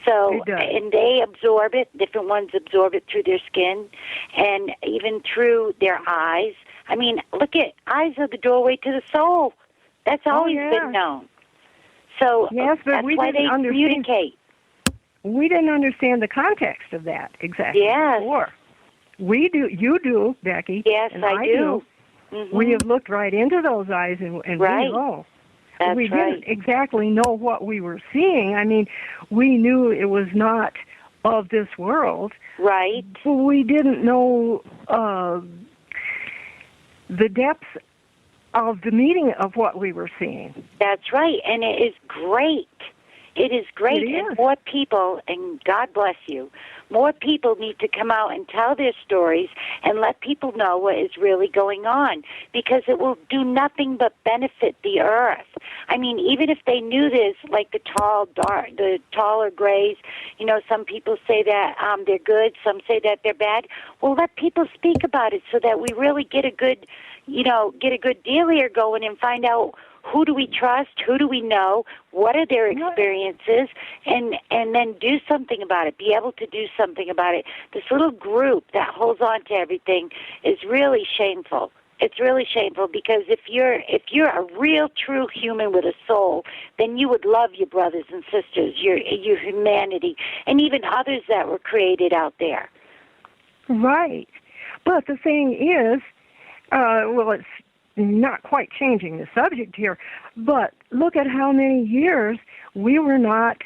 So, and they absorb it. Different ones absorb it through their skin and even through their eyes. I mean, look at eyes are the doorway to the soul. That's always been known. So yes, but that's we why didn't they communicate. We didn't understand the context of that exactly before. We do. You do, Becky. Yes, and I do. We have looked right into those eyes, and we know. That's we didn't exactly know what we were seeing. I mean, we knew it was not of this world. Right. But we didn't know the depths of the meaning of what we were seeing. That's right, and it is great. It is great, and more people, and God bless you, more people need to come out and tell their stories and let people know what is really going on, because it will do nothing but benefit the earth. I mean, even if they knew this, like the taller grays, you know, some people say that they're good, some say that they're bad. Well, let people speak about it so that we really get a good deal here going and find out who do we trust, who do we know, what are their experiences, and then do something about it, be able to do something about it. This little group that holds on to everything is really shameful. It's really shameful, because if you're a real, true human with a soul, then you would love your brothers and sisters, your humanity, and even others that were created out there. Right. But the thing is, it's not quite changing the subject here, but look at how many years we were not,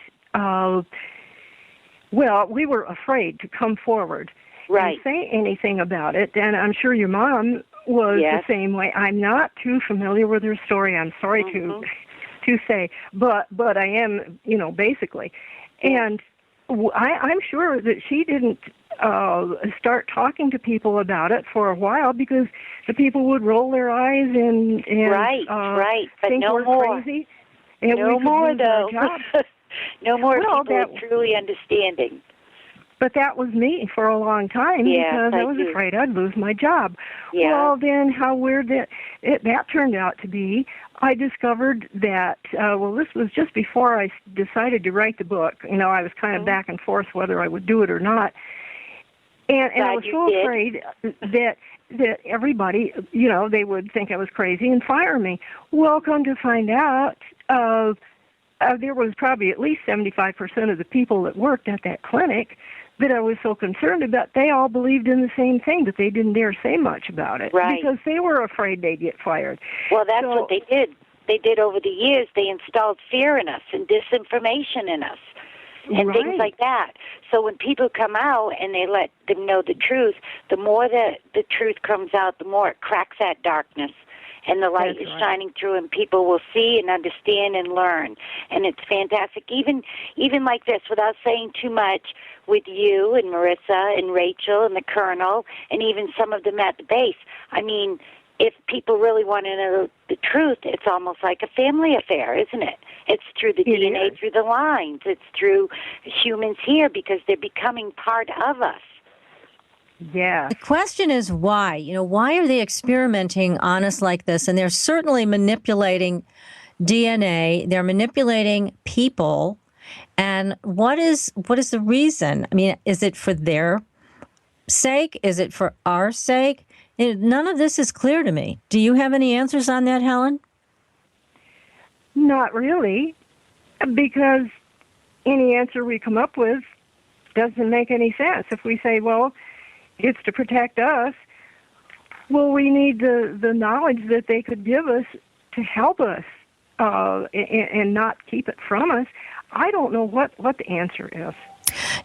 we were afraid to come forward and say anything about it, and I'm sure your mom was the same way. I'm not too familiar with her story, I'm sorry to say, but I am, basically. And I'm sure that she didn't start talking to people about it for a while, because the people would roll their eyes and but think no we're more. crazy. And no more, though. No more people truly understanding. But that was me for a long time, because I was afraid I'd lose my job. Yeah. Well, then how weird that turned out to be. I discovered that, this was just before I decided to write the book. I was kind of back and forth whether I would do it or not. And I was so afraid that everybody, they would think I was crazy and fire me. Well, come to find out, there was probably at least 75% of the people that worked at that clinic that I was so concerned about. They all believed in the same thing, but they didn't dare say much about it because they were afraid they'd get fired. Well, that's what they did. They did over the years. They installed fear in us and disinformation in us and things like that. So when people come out and they let them know the truth, the more that the truth comes out, the more it cracks that darkness. and the light That's is right. shining through, and people will see and understand and learn. And it's fantastic. Even like this, without saying too much, with you and Marisa and Raechel and the Colonel and even some of them at the base. I mean, if people really want to know the truth, it's almost like a family affair, isn't it? It's through the DNA, through the lines. It's through humans here because they're becoming part of us. Yeah. The question is why? You know, why are they experimenting on us like this? And they're certainly manipulating DNA. They're manipulating people. And what is the reason? I mean, is it for their sake? Is it for our sake? None of this is clear to me. Do you have any answers on that, Helen? Not really, because any answer we come up with doesn't make any sense. If we say, well, it's to protect us, well, we need the knowledge that they could give us to help us and not keep it from us. I don't know what the answer is.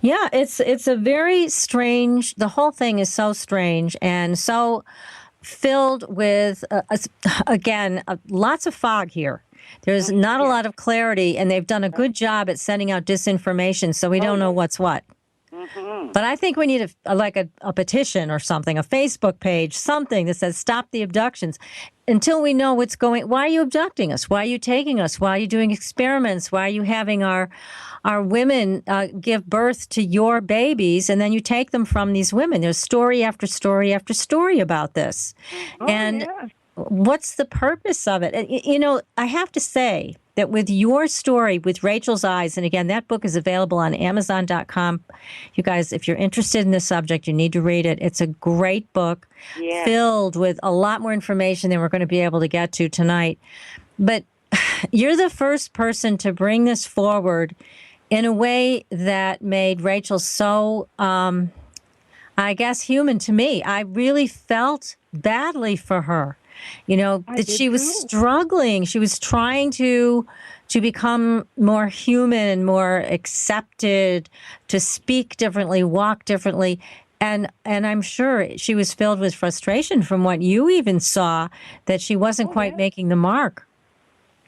Yeah, it's a very strange, the whole thing is so strange and so filled with, again, lots of fog here. There's not a lot of clarity, and they've done a good job at sending out disinformation, so we don't know what's what. But I think we need a petition or something, a Facebook page, something that says stop the abductions until we know what's going. Why are you abducting us? Why are you taking us? Why are you doing experiments? Why are you having our women give birth to your babies and then you take them from these women? There's story after story after story about this. What's the purpose of it? You know, I have to say that with your story, with Raechel's Eyes, and again, that book is available on Amazon.com. You guys, if you're interested in this subject, you need to read it. It's a great book filled with a lot more information than we're going to be able to get to tonight. But you're the first person to bring this forward in a way that made Raechel so, I guess, human to me. I really felt badly for her. You know, that she was struggling. She was trying to become more human, more accepted, to speak differently, walk differently. And I'm sure she was filled with frustration from what you even saw, that she wasn't quite making the mark.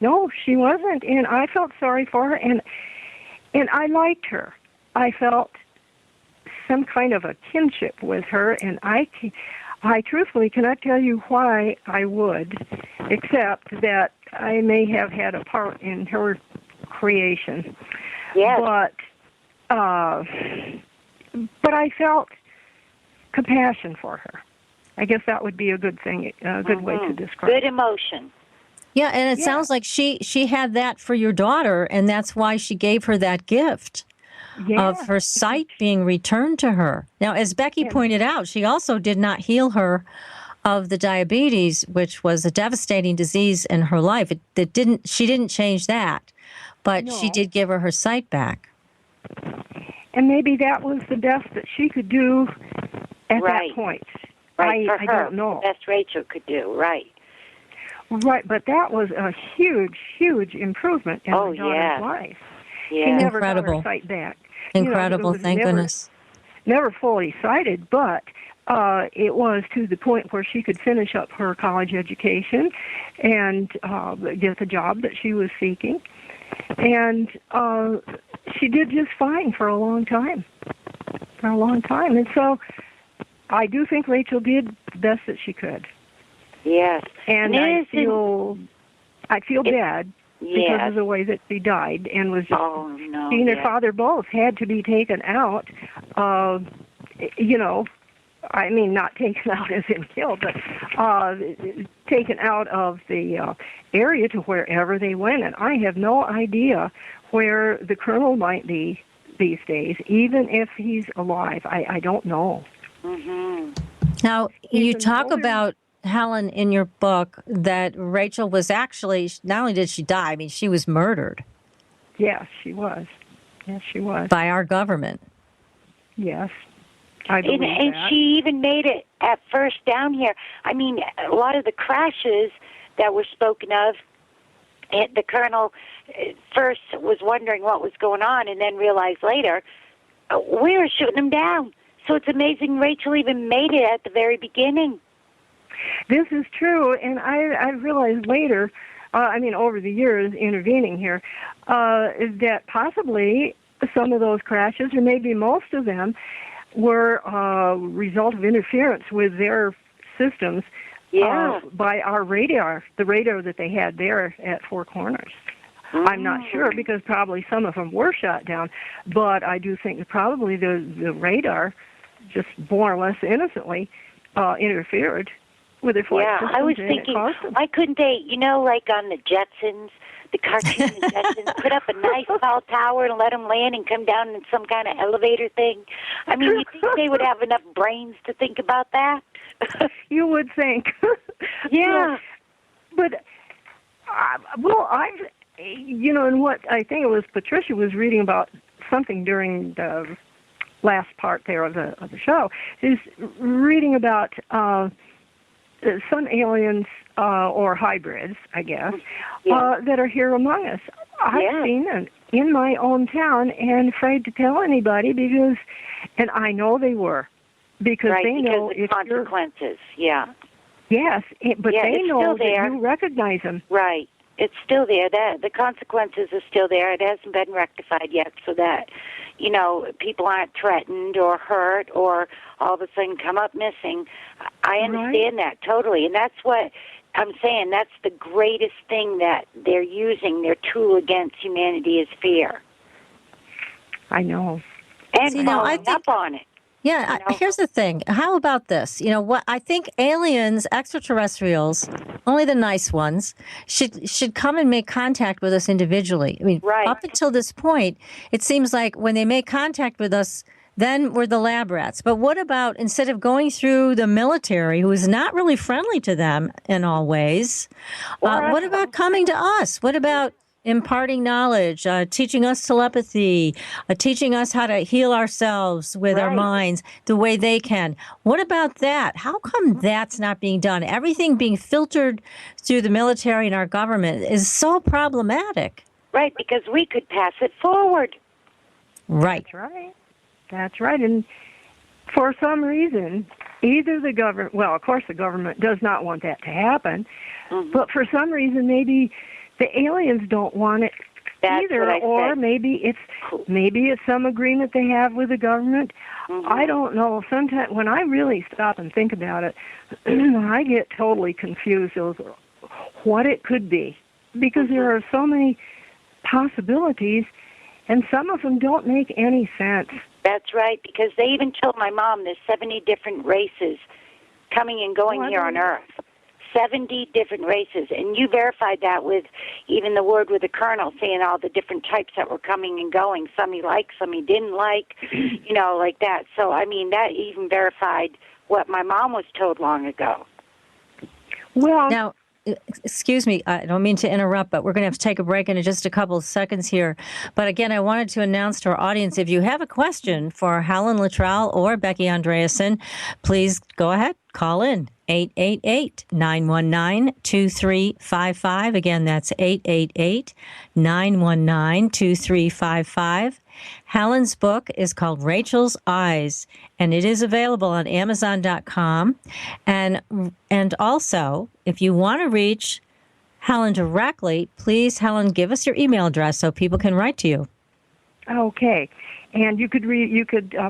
No, she wasn't. And I felt sorry for her. And I liked her. I felt some kind of a kinship with her. And I truthfully cannot tell you why I would, except that I may have had a part in her creation. Yes. But I felt compassion for her. I guess that would be a good thing, a good way to describe it. Good emotion. Yeah, and it sounds like she had that for your daughter, and that's why she gave her that gift. Of her sight being returned to her. Now, as Becky pointed out, she also did not heal her of the diabetes, which was a devastating disease in her life. She didn't change that, but she did give her sight back. And maybe that was the best that she could do at that point. Right, for I her, don't know. the best Raechel could do, right. Right, but that was a huge, huge improvement in her daughter's life. Yeah. She never Incredible. got her sight back. Incredible, it was thank goodness. Never fully sighted, but it was to the point where she could finish up her college education and get the job that she was seeking. And she did just fine for a long time. And so I do think Raechel did the best that she could. Yes. And I feel bad because of the way that she died and was just, she and her father both had to be taken out, I mean, not taken out as in killed, but taken out of the area to wherever they went. And I have no idea where the Colonel might be these days, even if he's alive. I don't know. Mm-hmm. Now, you talk about, Helen, in your book, that Raechel was actually, not only did she die, I mean, she was murdered. Yes, she was. Yes, she was. By our government. Yes. I believe and that. She even made it at first down here. I mean, a lot of the crashes that were spoken of, the Colonel first was wondering what was going on and then realized later, we were shooting them down. So it's amazing Raechel even made it at the very beginning. This is true, and I realized later, over the years intervening here, that possibly some of those crashes, or maybe most of them, were a result of interference with their systems by our radar, the radar that they had there at Four Corners. I'm not sure, because probably some of them were shot down, but I do think that probably the radar just more or less innocently interfered with their flight systems. I was thinking, why couldn't they, like on the Jetsons, the cartoon the Jetsons, put up a nice tall tower and let them land and come down in some kind of elevator thing? I mean, you think they would have enough brains to think about that? You would think. Yeah. But, and what I think it was Patricia was reading about something during the last part there of the show, is reading about some aliens or hybrids, I guess, that are here among us. I've seen them in my own town and afraid to tell anybody and I know they were, because they know the consequences. Yeah. Yes, but they know that there. You recognize them. Right. It's still there. The consequences are still there. It hasn't been rectified yet, so that, people aren't threatened or hurt or all of a sudden come up missing. I understand that totally, and that's what I'm saying. That's the greatest thing that they're using, their tool against humanity, is fear. I know. And following up on it. Yeah, here's the thing. How about this? What I think aliens, extraterrestrials, only the nice ones, should come and make contact with us individually. I mean, up until this point, it seems like when they make contact with us, then we're the lab rats. But what about, instead of going through the military, who is not really friendly to them in all ways, what about coming to us? What about imparting knowledge, teaching us telepathy, teaching us how to heal ourselves with our minds the way they can? What about that? How come that's not being done? Everything being filtered through the military and our government is so problematic. Right, because we could pass it forward. Right. That's right. And for some reason, either the government, well, of course the government does not want that to happen, but for some reason maybe the aliens don't want it either, or maybe it's some agreement they have with the government. I don't know. Sometimes when I really stop and think about it, I get totally confused as what it could be, because there are so many possibilities, and some of them don't make any sense. That's right, because they even told my mom there's 70 different races coming and going here on Earth. 70 different races, and you verified that with even the word with the colonel saying all the different types that were coming and going. Some he liked, some he didn't like, like that. So, I mean, that even verified what my mom was told long ago. Well, now, excuse me, I don't mean to interrupt, but we're going to have to take a break in just a couple of seconds here. But again, I wanted to announce to our audience, if you have a question for Helen Littrell or Becky Andreasson, please go ahead, call in. 888-919-2355. Again, that's 888-919-2355. Helen's book is called Raechel's Eyes, and it is available on Amazon.com. And also, if you want to reach Helen directly, please, Helen, give us your email address so people can write to you. Okay. And you could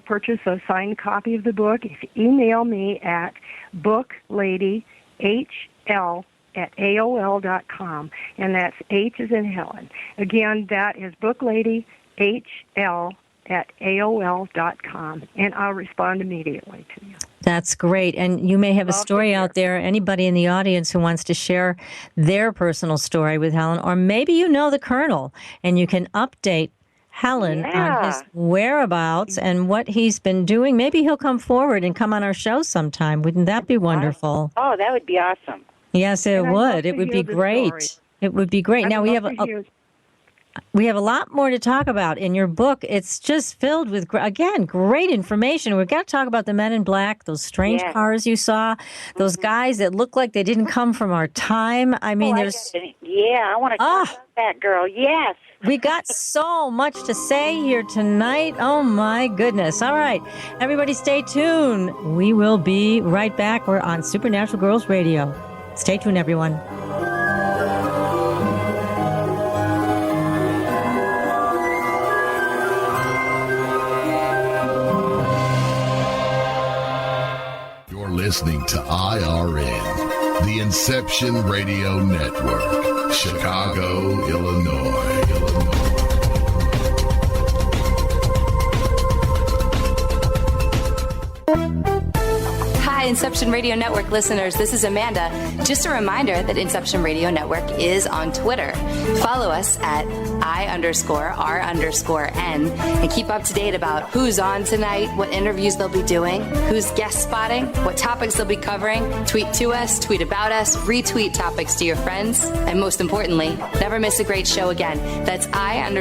purchase a signed copy of the book if you email me at bookladyhl@aol.com, and that's H as in Helen. Again, that is bookladyhl@aol.com, and I'll respond immediately to you. That's great. And you may have a story out there, anybody in the audience who wants to share their personal story with Helen, or maybe you know the Colonel, and you can update Helen on his whereabouts and what he's been doing. Maybe he'll come forward and come on our show sometime. Wouldn't that be wonderful? Oh, that would be awesome. Yes, it would. It would be great. It would be great. Now, we have a lot more to talk about in your book. It's just filled with, again, great information. We've got to talk about the men in black, those strange cars you saw, those guys that look like they didn't come from our time. I mean, I want to talk about that, girl. Yes. We got so much to say here tonight. Oh, my goodness. All right. Everybody stay tuned. We will be right back. We're on Supernatural Girls Radio. Stay tuned, everyone. You're listening to IRN, the Inception Radio Network, Chicago, Illinois. Hi, Inception Radio Network listeners. This is Amanda. Just a reminder that Inception Radio Network is on Twitter. Follow us at I_R_N and keep up to date about who's on tonight, what interviews they'll be doing, who's guest spotting, what topics they'll be covering. Tweet to us, tweet about us, retweet topics to your friends, and most importantly, never miss a great show again. That's I_R_N.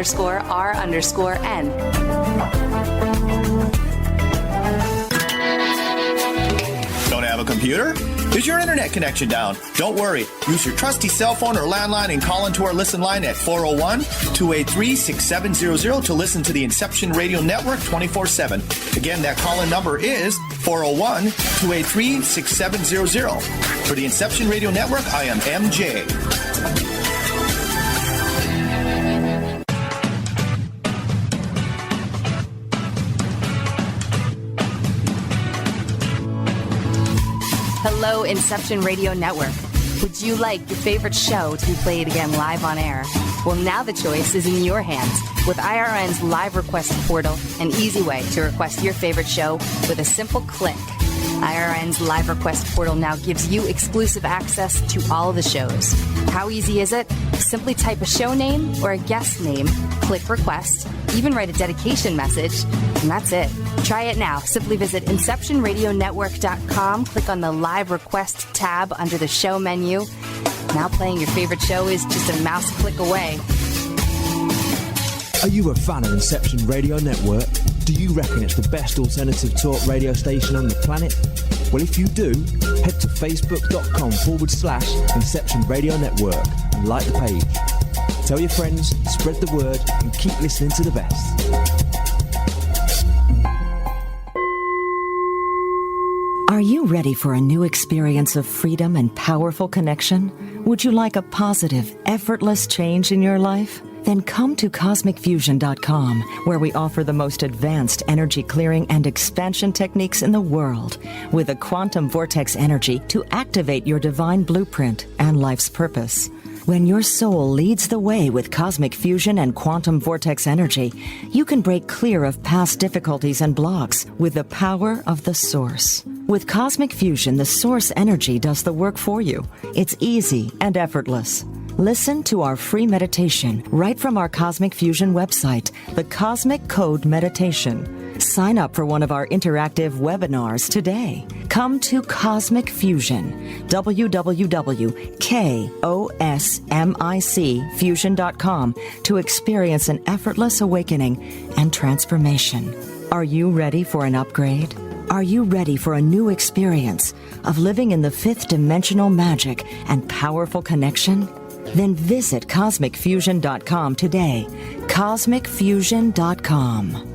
Don't have a computer? Is your internet connection down? Don't worry. Use your trusty cell phone or landline and call into our listen line at 401-283-6700 to listen to the Inception Radio Network 24/7. Again, that call-in number is 401-283-6700. For the Inception Radio Network, I am MJ. Hello, Inception Radio Network. Would you like your favorite show to be played again live on air? Well, now the choice is in your hands with IRN's live request portal, an easy way to request your favorite show with a simple click. IRN's live request portal now gives you exclusive access to all the shows. How easy is it? Simply type a show name or a guest name, click request, even write a dedication message, and that's it. Try it now. Simply visit InceptionRadioNetwork.com, click on the live request tab under the show menu. Now playing your favorite show is just a mouse click away. Are you a fan of Inception Radio Network? Do you reckon it's the best alternative talk radio station on the planet? Well, if you do, head to facebook.com/Inception Radio Network and like the page. Tell your friends, spread the word, and keep listening to the best. Are you ready for a new experience of freedom and powerful connection? Would you like a positive, effortless change in your life? Then come to CosmicFusion.com, where we offer the most advanced energy clearing and expansion techniques in the world, with a quantum vortex energy to activate your divine blueprint and life's purpose. When your soul leads the way with cosmic fusion and quantum vortex energy, you can break clear of past difficulties and blocks with the power of the source. With cosmic fusion, the source energy does the work for you. It's easy and effortless. Listen to our free meditation right from our Cosmic Fusion website, the Cosmic Code Meditation. Sign up for one of our interactive webinars today. Come to Cosmic Fusion, www.KOSMICfusion.com, to experience an effortless awakening and transformation. Are you ready for an upgrade? Are you ready for a new experience of living in the fifth dimensional magic and powerful connection? Then visit CosmicFusion.com today. CosmicFusion.com.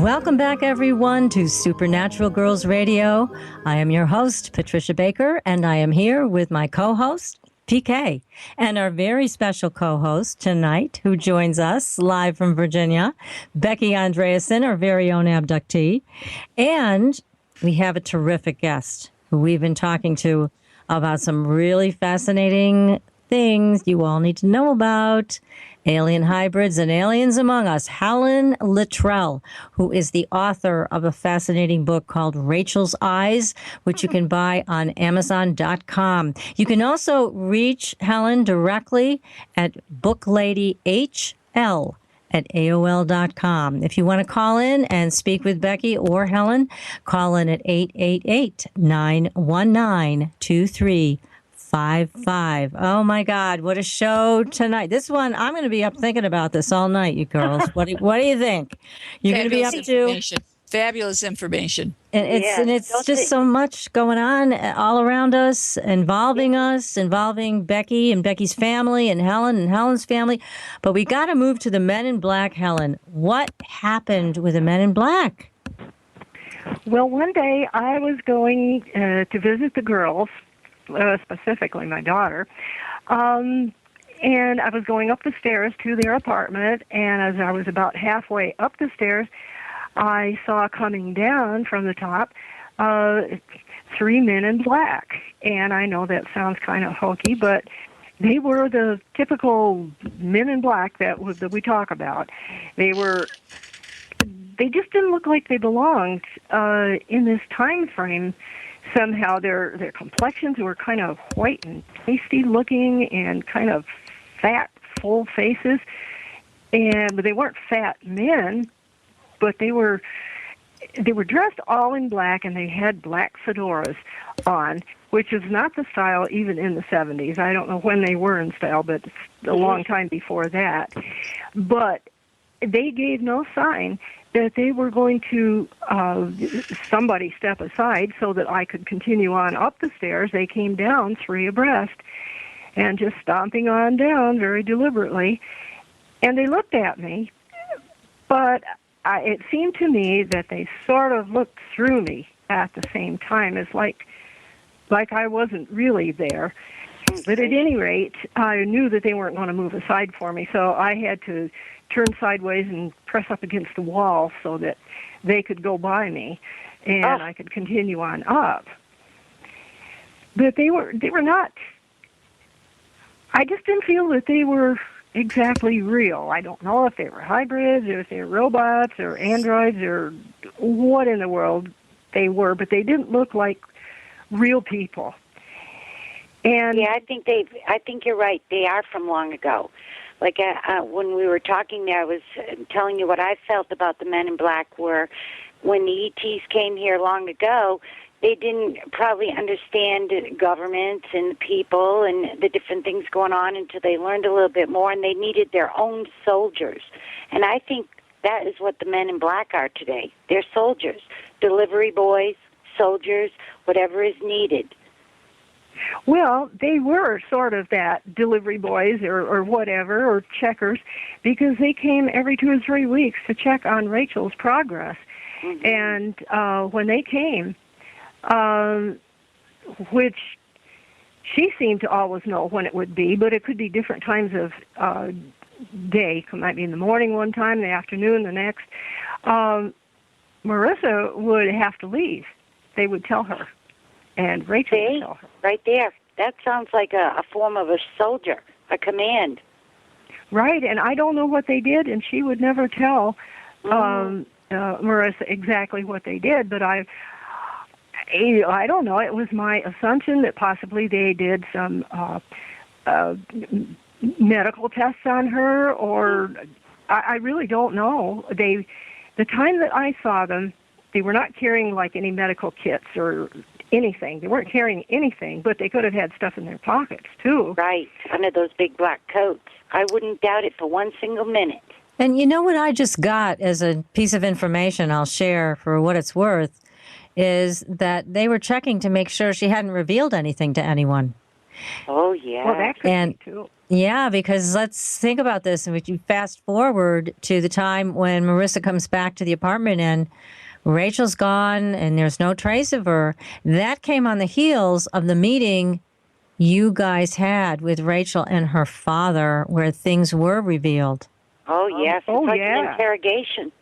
Welcome back, everyone, to Supernatural Girls Radio. I am your host, Patricia Baker, and I am here with my co-host, PK, and our very special co-host tonight, who joins us live from Virginia, Becky Andreasson, our very own abductee. And we have a terrific guest who we've been talking to about some really fascinating things you all need to know about. Alien hybrids and aliens among us. Helen Littrell, who is the author of a fascinating book called Raechel's Eyes, which you can buy on Amazon.com. You can also reach Helen directly at bookladyhl@AOL.com. If you want to call in and speak with Becky or Helen, call in at 888-919-2345. 55. Oh my God, what a show tonight. This one, I'm going to be up thinking about this all night, you girls. What do you think? You're going to be up to? Fabulous information. And it's just so much going on all around us, involving Becky and Becky's family and Helen's family. But we got to move to the Men in Black, Helen. What happened with the Men in Black? Well, one day I was going to visit the girls, specifically my daughter, and I was going up the stairs to their apartment, and as I was about halfway up the stairs, I saw coming down from the top 3 men in black. And I know that sounds kind of hokey, but they were the typical men in black that we talk about. They just didn't look like they belonged in this time frame. Somehow their complexions were kind of white and pasty looking and kind of fat, full faces. But they weren't fat men. But they were dressed all in black, and they had black fedoras on, which is not the style even in the 70s. I don't know when they were in style, but it's a long time before that. But they gave no sign that they were going to somebody step aside so that I could continue on up the stairs. They came down 3 abreast and just stomping on down very deliberately. And they looked at me, but it seemed to me that they sort of looked through me at the same time, as like I wasn't really there. But at any rate, I knew that they weren't going to move aside for me, so I had to turn sideways and press up against the wall so that they could go by me, and I could continue on up. But they were not. I just didn't feel that they were exactly real. I don't know if they were hybrids or if they were robots or androids or what in the world they were, but they didn't look like real people. And yeah, I think you're right. They are from long ago. Like when we were talking there, I was telling you what I felt about the Men in Black were when the ETs came here long ago, they didn't probably understand governments and people and the different things going on until they learned a little bit more, and they needed their own soldiers. And I think that is what the Men in Black are today. They're soldiers, delivery boys, soldiers, whatever is needed. Well, they were sort of that, delivery boys or whatever, or checkers, because they came every 2 or 3 weeks to check on Raechel's progress. Mm-hmm. And when they came, which she seemed to always know when it would be, but it could be different times of day. It might be in the morning one time, the afternoon the next. Marisa would have to leave. They would tell her, and Raechel would tell her. Right there. That sounds like a form of a soldier, a command. Right, and I don't know what they did, and she would never tell Marisa exactly what they did, but I don't know. It was my assumption that possibly they did some medical tests on her, or I really don't know. The time that I saw them, they were not carrying like any medical kits or anything. They weren't carrying anything, but they could have had stuff in their pockets too. Right, under those big black coats. I wouldn't doubt it for one single minute. And you know what I just got as a piece of information I'll share for what it's worth is that they were checking to make sure she hadn't revealed anything to anyone. Oh, yeah. Well, that could be, too. Yeah, because let's think about this. And if you fast forward to the time when Marisa comes back to the apartment and Raechel's gone and there's no trace of her, that came on the heels of the meeting you guys had with Raechel and her father where things were revealed. Oh, yes. It's like an interrogation.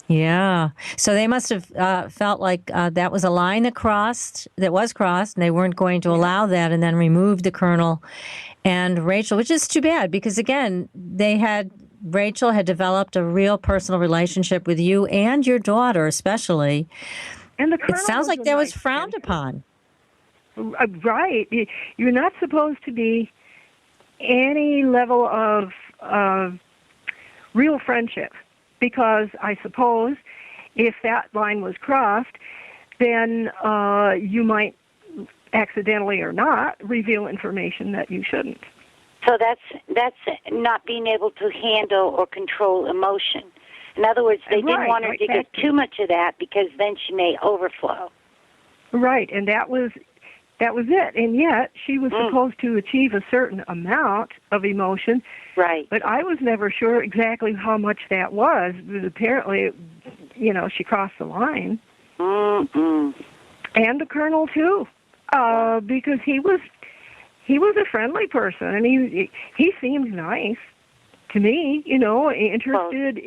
Yeah. So they must have felt like that was a line that was crossed, and they weren't going to allow that, and then removed the colonel and Raechel, which is too bad because, again, Raechel had developed a real personal relationship with you and your daughter especially. And the it sounds like that was frowned upon. Right. You're not supposed to be any level of real friendship. Because I suppose if that line was crossed, then you might accidentally or not, reveal information that you shouldn't. So that's not being able to handle or control emotion. In other words, they didn't want her to get too much of that because then she may overflow. Right, and that was it. And yet she was supposed to achieve a certain amount of emotion. Right. But I was never sure exactly how much that was. But apparently, she crossed the line. Mm-mm. And the Colonel too, because he was a friendly person, and he seemed nice to me. Interested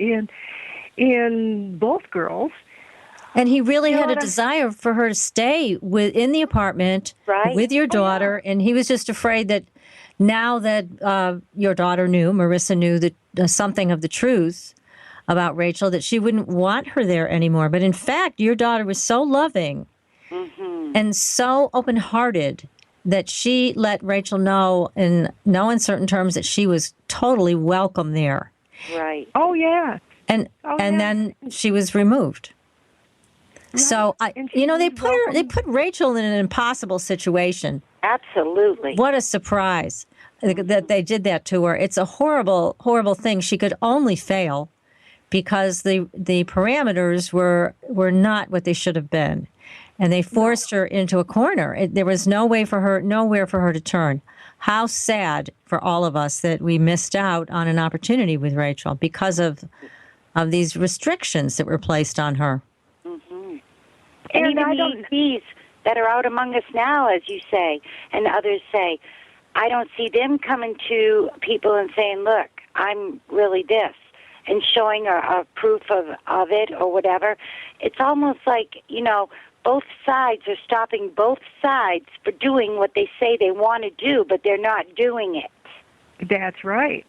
in both girls. And he really had a desire for her to stay in the apartment with your daughter, and he was just afraid that now that your daughter Marisa knew that something of the truth about Raechel, that she wouldn't want her there anymore. But in fact, your daughter was so loving and so open-hearted that she let Raechel know in no uncertain terms that she was totally welcome there. Right. Oh, yeah. And then she was removed. Right. So they put Raechel in an impossible situation. Absolutely. What a surprise that they did that to her. It's a horrible, horrible thing. She could only fail because the parameters were not what they should have been, and they forced her into a corner. There was nowhere for her to turn. How sad for all of us that we missed out on an opportunity with Raechel because of these restrictions that were placed on her. And even these that are out among us now, as you say, and others say, I don't see them coming to people and saying, look, I'm really this, and showing a proof of it or whatever. It's almost like, both sides are stopping both sides for doing what they say they want to do, but they're not doing it. That's right.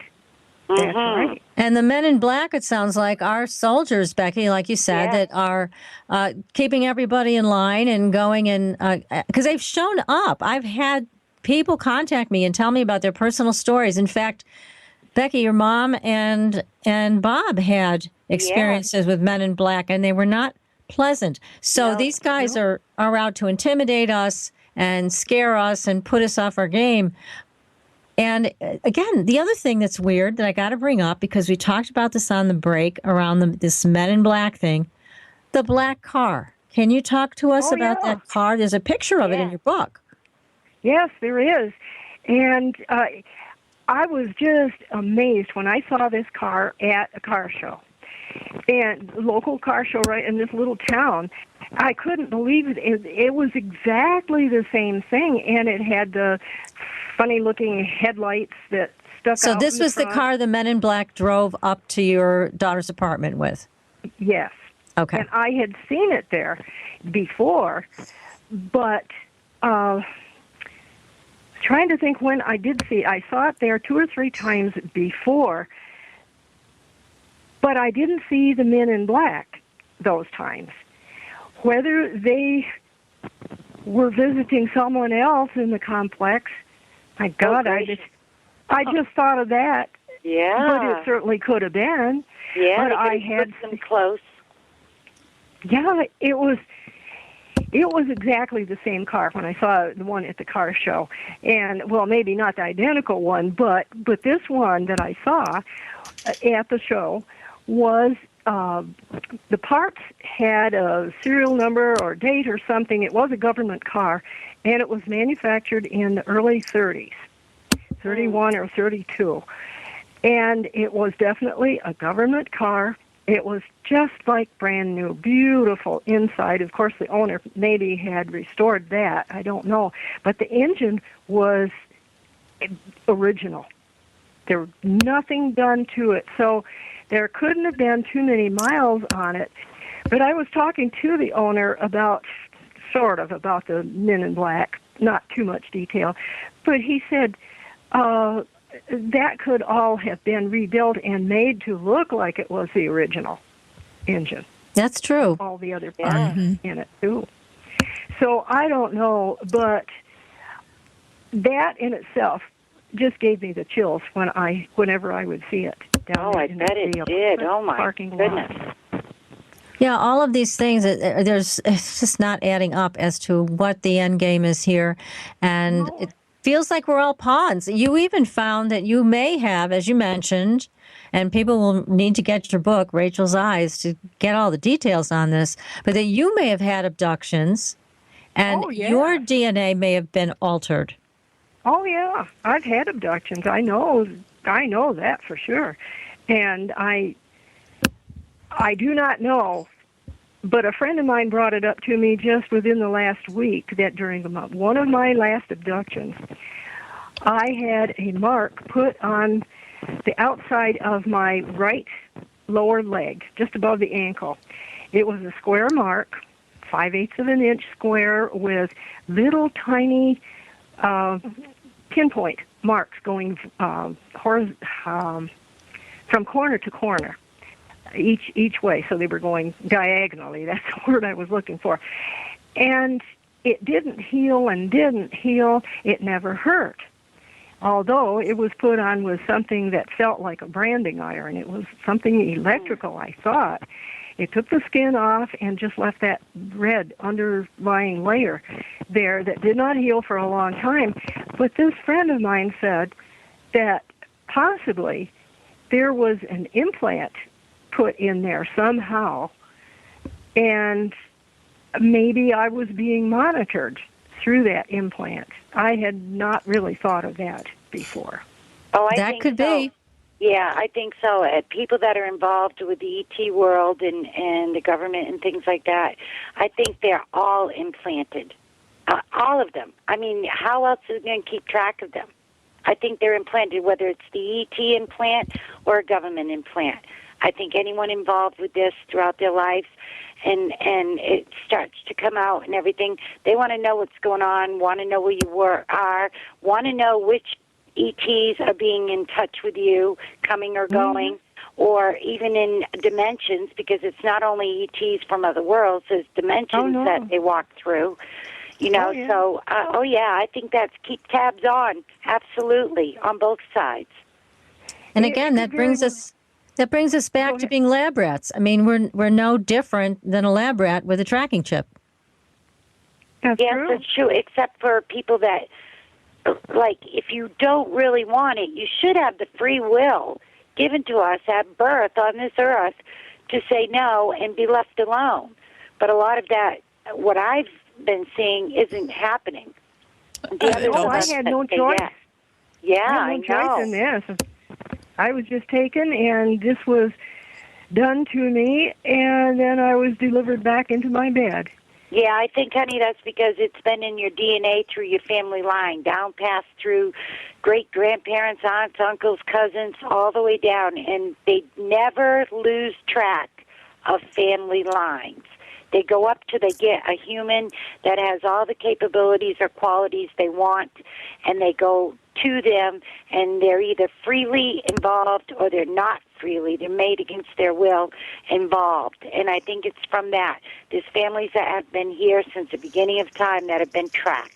That's right. And the men in black, it sounds like, are soldiers, Becky, like you said, that are keeping everybody in line and going in, because they've shown up. I've had people contact me and tell me about their personal stories. In fact, Becky, your mom and Bob had experiences with men in black, and they were not pleasant. So these guys are out to intimidate us and scare us and put us off our game. And again, the other thing that's weird that I got to bring up, because we talked about this on the break around this Men in Black thing, the black car. Can you talk to us about that car? There's a picture of it in your book. Yes, there is. And I was just amazed when I saw this car at a car show. And a local car show right in this little town. I couldn't believe it. It was exactly the same thing, and it had the funny-looking headlights that stuck out. So this was the car the Men in Black drove up to your daughter's apartment with? Yes. Okay. And I had seen it there before, but trying to think when I did see it. I saw it there 2 or 3 times before, but I didn't see the Men in Black those times. Whether they were visiting someone else in the complex, my God, I just thought of that. Yeah. But it certainly could have been. Yeah, but I had them close. Yeah, it was exactly the same car when I saw the one at the car show. And, well, maybe not the identical one, but this one that I saw at the show was the parts had a serial number or date or something. It was a government car, and it was manufactured in the early 30s, 31 or 32. And it was definitely a government car. It was just like brand new, beautiful inside. Of course, the owner maybe had restored that. I don't know. But the engine was original. There was nothing done to it. So there couldn't have been too many miles on it. But I was talking to the owner about the Men in Black, not too much detail. But he said that could all have been rebuilt and made to look like it was the original engine. That's true. All the other parts in it, too. So I don't know, but that in itself just gave me the chills whenever I would see it. I bet it did. Oh, my goodness. Yeah, all of these things, it's just not adding up as to what the end game is here. And it feels like we're all pawns. You even found that you may have, as you mentioned, and people will need to get your book, Raechel's Eyes, to get all the details on this, but that you may have had abductions and your DNA may have been altered. Oh, yeah. I've had abductions. I know that for sure. And I do not know, but a friend of mine brought it up to me just within the last week that during one of my last abductions, I had a mark put on the outside of my right lower leg, just above the ankle. It was a square mark, 5/8 of an inch square with little tiny pinpoint marks going from corner to corner. Each way, so they were going diagonally. That's the word I was looking for. And it didn't heal and didn't heal. It never hurt, although it was put on with something that felt like a branding iron. It was something electrical, I thought. It took the skin off and just left that red underlying layer there that did not heal for a long time. But this friend of mine said that possibly there was an implant put in there somehow, and maybe I was being monitored through that implant. I had not really thought of that before. Oh, I that think could so. be. Yeah, I think so. People that are involved with the ET world and the government and things like that, I think they're all implanted. All of them. I mean, how else are we going to keep track of them? I think they're implanted, whether it's the ET implant or a government implant. I think anyone involved with this throughout their lives, and it starts to come out and everything, they want to know what's going on, want to know where you are, want to know which ETs are being in touch with you, coming or going, or even in dimensions, because it's not only ETs from other worlds, there's dimensions that they walk through. You know, I think that's keep tabs on, absolutely, on both sides. And again, that brings us back to being lab rats. I mean, we're no different than a lab rat with a tracking chip. That's true. That's true, except for people that, like, if you don't really want it, you should have the free will given to us at birth on this earth to say no and be left alone. But a lot of that, what I've been seeing, isn't happening. I had no choice. Yeah, I had no choice in this. I was just taken, and this was done to me, and then I was delivered back into my bed. Yeah, I think, honey, that's because it's been in your DNA through your family line, down past through great-grandparents, aunts, uncles, cousins, all the way down, and they never lose track of family lines. They go up till they get a human that has all the capabilities or qualities they want, and they go to them, and they're either freely involved or they're not freely. They're made against their will involved. And I think it's from that. There's families that have been here since the beginning of time that have been tracked.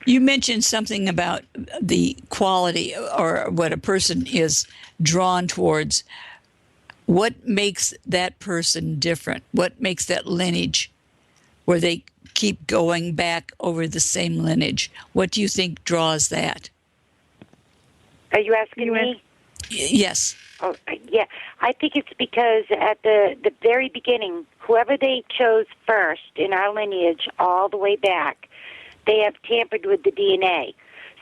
You mentioned something about the quality or what a person is drawn towards. What makes that person different? What makes that lineage where they keep going back over the same lineage? What do you think draws that? Are you asking me? Yes. Oh, yeah. I think it's because at the very beginning, whoever they chose first in our lineage all the way back, they have tampered with the DNA.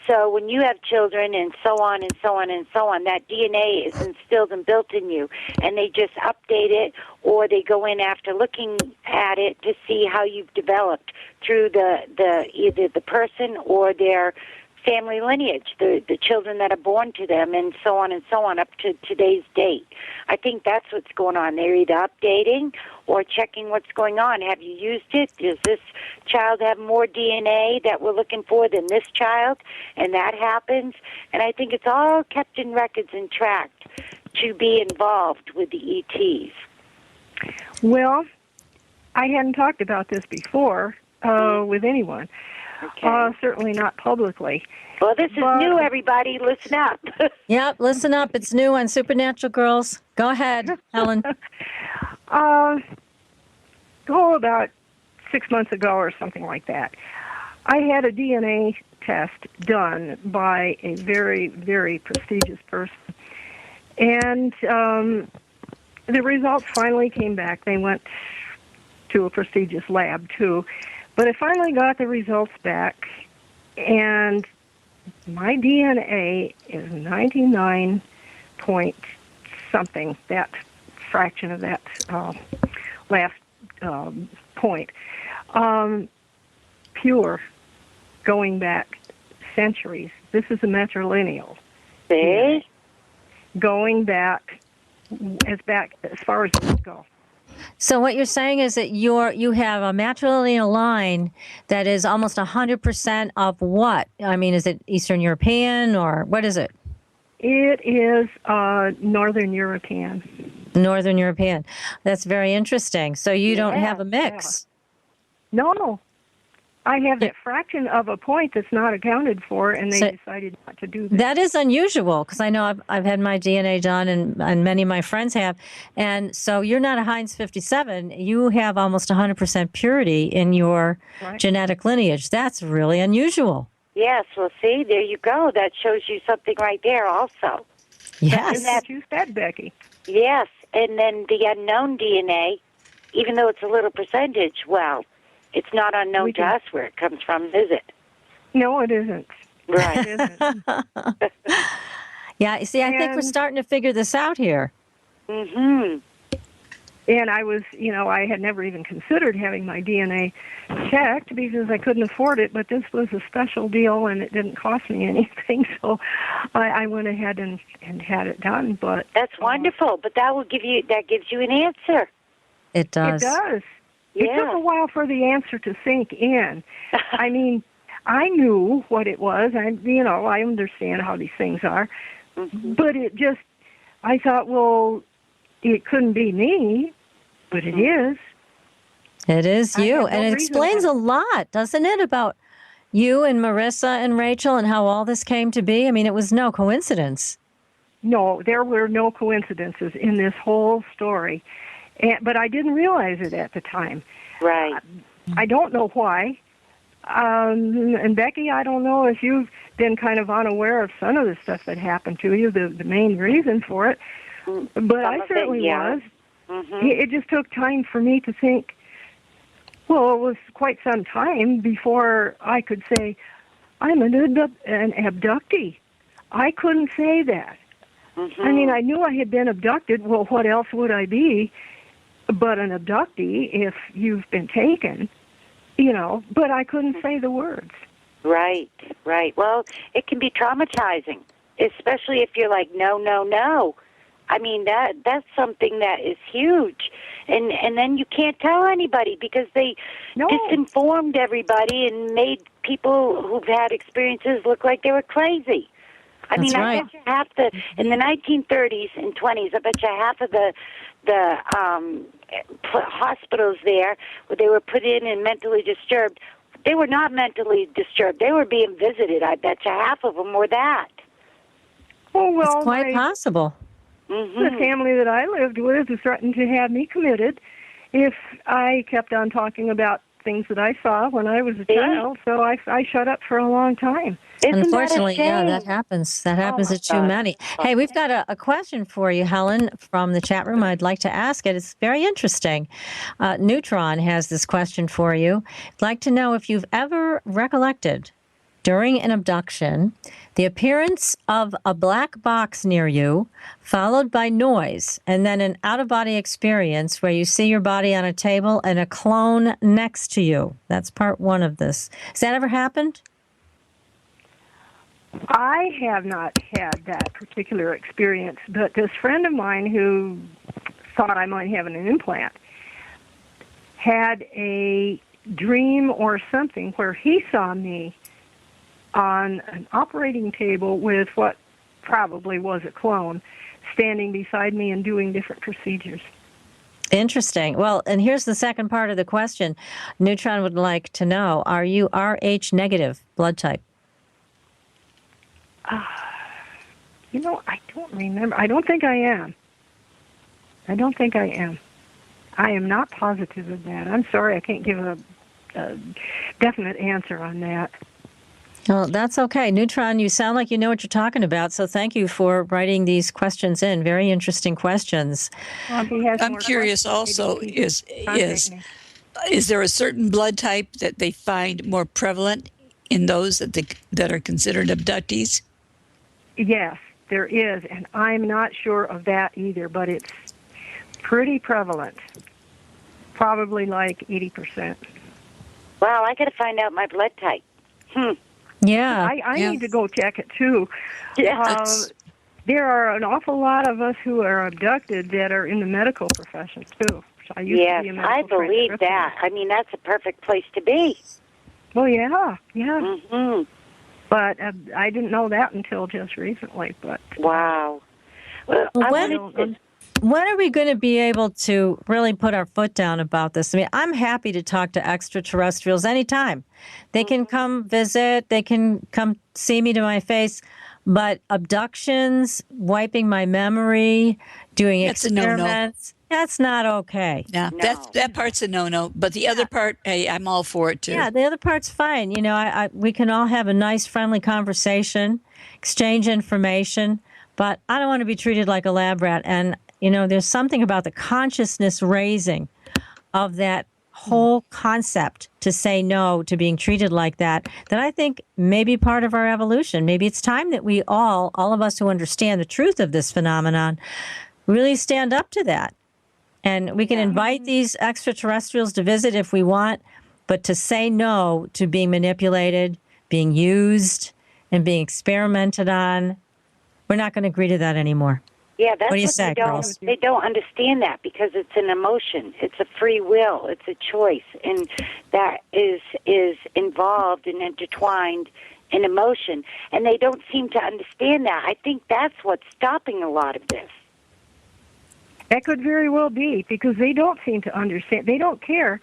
So when you have children and so on and so on and so on, that DNA is instilled and built in you, and they just update it, or they go in after looking at it to see how you've developed through either the person or their family lineage, the children that are born to them, and so on up to today's date. I think that's what's going on. They're either updating or checking what's going on. Have you used it? Does this child have more DNA that we're looking for than this child? And that happens. And I think it's all kept in records and tracked to be involved with the ETs. Well, I hadn't talked about this before with anyone. Okay. Certainly not publicly. Well, this is new, everybody. Listen up. Yep, listen up. It's new on Supernatural Girls. Go ahead, Helen. About 6 months ago or something like that, I had a DNA test done by a very, very prestigious person. And the results finally came back. They went to a prestigious lab, too. But I finally got the results back, and my DNA is 99 point something, that fraction of that last point. Pure, going back centuries. This is a matrilineal. See? Going back as far as it would go. So what you're saying is that you have a matrilineal line that is almost 100% of what? I mean, is it Eastern European or what is it? It is Northern European. Northern European. That's very interesting. So you don't have a mix. Yeah. No. I have that fraction of a point that's not accounted for, and they decided not to do that. That is unusual, because I know I've had my DNA done, and many of my friends have. And so you're not a Heinz 57. You have almost 100% purity in your genetic lineage. That's really unusual. Yes, well, see, there you go. That shows you something right there also. Yes. That's what you said, Becky. Yes, and then the unknown DNA, even though it's a little percentage, well, it's not unknown to us where it comes from, is it? No, it isn't. Right. It isn't. Yeah, you see, I think we're starting to figure this out here. Mm-hmm. And I was, I had never even considered having my DNA checked because I couldn't afford it, but this was a special deal and it didn't cost me anything, so I went ahead and had it done. But that's wonderful, but that gives you an answer. It does. It does. Yeah. It took a while for the answer to sink in. I mean, I knew what it was. I understand how these things are. Mm-hmm. But I thought, well, it couldn't be me, but it is. It is you. And it explains a lot, doesn't it, about you and Marisa and Raechel and how all this came to be? I mean, it was no coincidence. No, there were no coincidences in this whole story. But I didn't realize it at the time. Right. I don't know why. And Becky, I don't know if you've been kind of unaware of some of the stuff that happened to you, the main reason for it. But I certainly was. Mm-hmm. It just took time for me to think, well, it was quite some time before I could say, I'm an abductee. I couldn't say that. Mm-hmm. I mean, I knew I had been abducted. Well, what else would I be but an abductee if you've been taken? But I couldn't say the words. Right. Well, it can be traumatizing, especially if you're like, no. I mean, that's something that is huge. And then you can't tell anybody because they disinformed everybody and made people who've had experiences look like they were crazy. I mean, I bet you in the 1930s and 20s, I bet you half of the hospitals there where they were put in and mentally disturbed, they were not mentally disturbed. They were being visited. I bet you half of them were that. Oh, well, it's quite possible. Mm-hmm. The family that I lived with threatened to have me committed if I kept on talking about things that I saw when I was a child, so I shut up for a long time. Unfortunately, that happens. That happens to too many. Hey, we've got a question for you, Helen, from the chat room. I'd like to ask it. It's very interesting. Neutron has this question for you. I'd like to know if you've ever recollected during an abduction the appearance of a black box near you, followed by noise, and then an out-of-body experience where you see your body on a table and a clone next to you. That's part one of this. Has that ever happened? I have not had that particular experience, but this friend of mine who thought I might have an implant had a dream or something where he saw me on an operating table with what probably was a clone standing beside me and doing different procedures. Interesting. Well, and here's the second part of the question. Neutron would like to know, are you Rh negative blood type? I don't remember. I don't think I am. I am not positive of that. I'm sorry, I can't give a definite answer on that. Well, that's okay. Neutron, you sound like you know what you're talking about, so thank you for writing these questions in. Very interesting questions. Well, if he has I'm more curious questions, also, maybe he can contact me. is there a certain blood type that they find more prevalent in those that are considered abductees? Yes, there is, and I'm not sure of that either, but it's pretty prevalent. Probably like 80%. Wow, I got to find out my blood type. Yeah. I need to go check it, too. Yeah. There are an awful lot of us who are abducted that are in the medical profession, too. I used to be a medical I believe transcriptionist. that. I mean, that's a perfect place to be. Well, yeah. Mm-hmm. But I didn't know that until just recently. But wow. Well, when are we going to be able to really put our foot down about this? I mean, I'm happy to talk to extraterrestrials anytime. They can come visit. They can come see me to my face. But abductions, wiping my memory, doing experiments, that's not okay. Yeah, No. that part's a no-no. But the other part, hey, I'm all for it, too. Yeah, the other part's fine. You know, we can all have a nice, friendly conversation, exchange information, but I don't want to be treated like a lab rat. And, you know, there's something about the consciousness raising of that whole concept to say no to being treated like that I think may be part of our evolution. Maybe it's time that we all of us who understand the truth of this phenomenon, really stand up to that. And we can invite these extraterrestrials to visit if we want, but to say no to being manipulated, being used, and being experimented on, we're not going to agree to that anymore. Yeah, that's what do you what say, girls? They don't understand that because it's an emotion. It's a free will. It's a choice. And that is involved and intertwined in emotion. And they don't seem to understand that. I think that's what's stopping a lot of this. that could very well be because they don't seem to understand. They don't care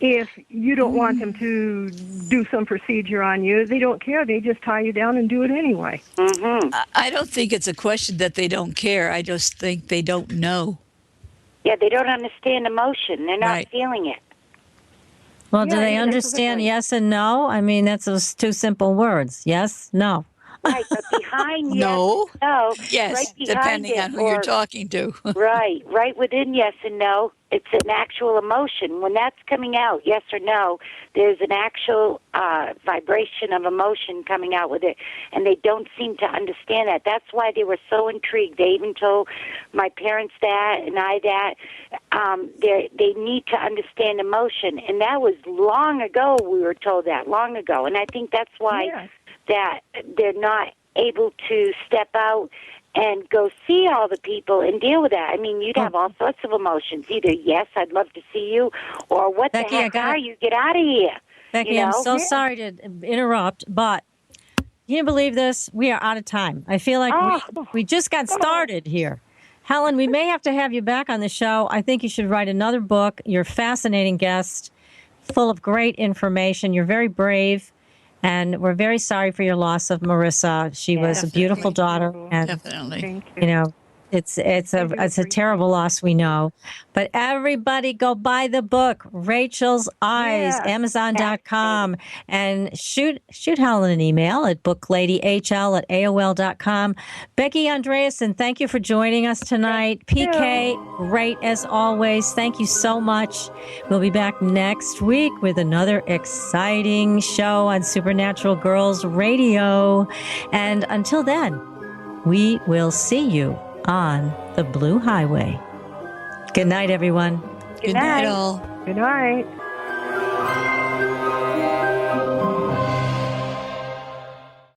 if you don't want them to do some procedure on you. They don't care. They just tie you down and do it anyway. Mm-hmm. I don't think it's a question that they don't care. I just think they don't know. Yeah, they don't understand emotion. They're not feeling it. Well, do they understand yes and no? I mean, that's those two simple words. Yes, no. Right, but behind no, yes and no, yes, right depending on who you're talking to. right within yes and no, it's an actual emotion. When that's coming out, yes or no, there's an actual vibration of emotion coming out with it, and they don't seem to understand that. That's why they were so intrigued. They even told my parents that and I that. They need to understand emotion, and that was long ago. We were told that long ago, and I think that's why that they're not able to step out and go see all the people and deal with that. I mean, you'd have all sorts of emotions. Either, yes, I'd love to see you, or what Becky, the heck are you? Get out of here. Becky, I'm so sorry to interrupt, but can you believe this? We are out of time. I feel like we just got started here. Helen, we may have to have you back on the show. I think you should write another book. You're a fascinating guest, full of great information. You're very brave. And we're very sorry for your loss of Marisa. She was a beautiful daughter, and definitely, you know, it's a terrible loss, we know. But everybody, go buy the book, Raechel's Eyes, Amazon.com, and shoot Helen an email at bookladyhl@aol.com. Becky Andreasson, thank you for joining us tonight. PK, great as always. Thank you so much. We'll be back next week with another exciting show on Supernatural Girls Radio. And until then, we will see you on the Blue Highway. Good night, everyone. Good night, all. Good night.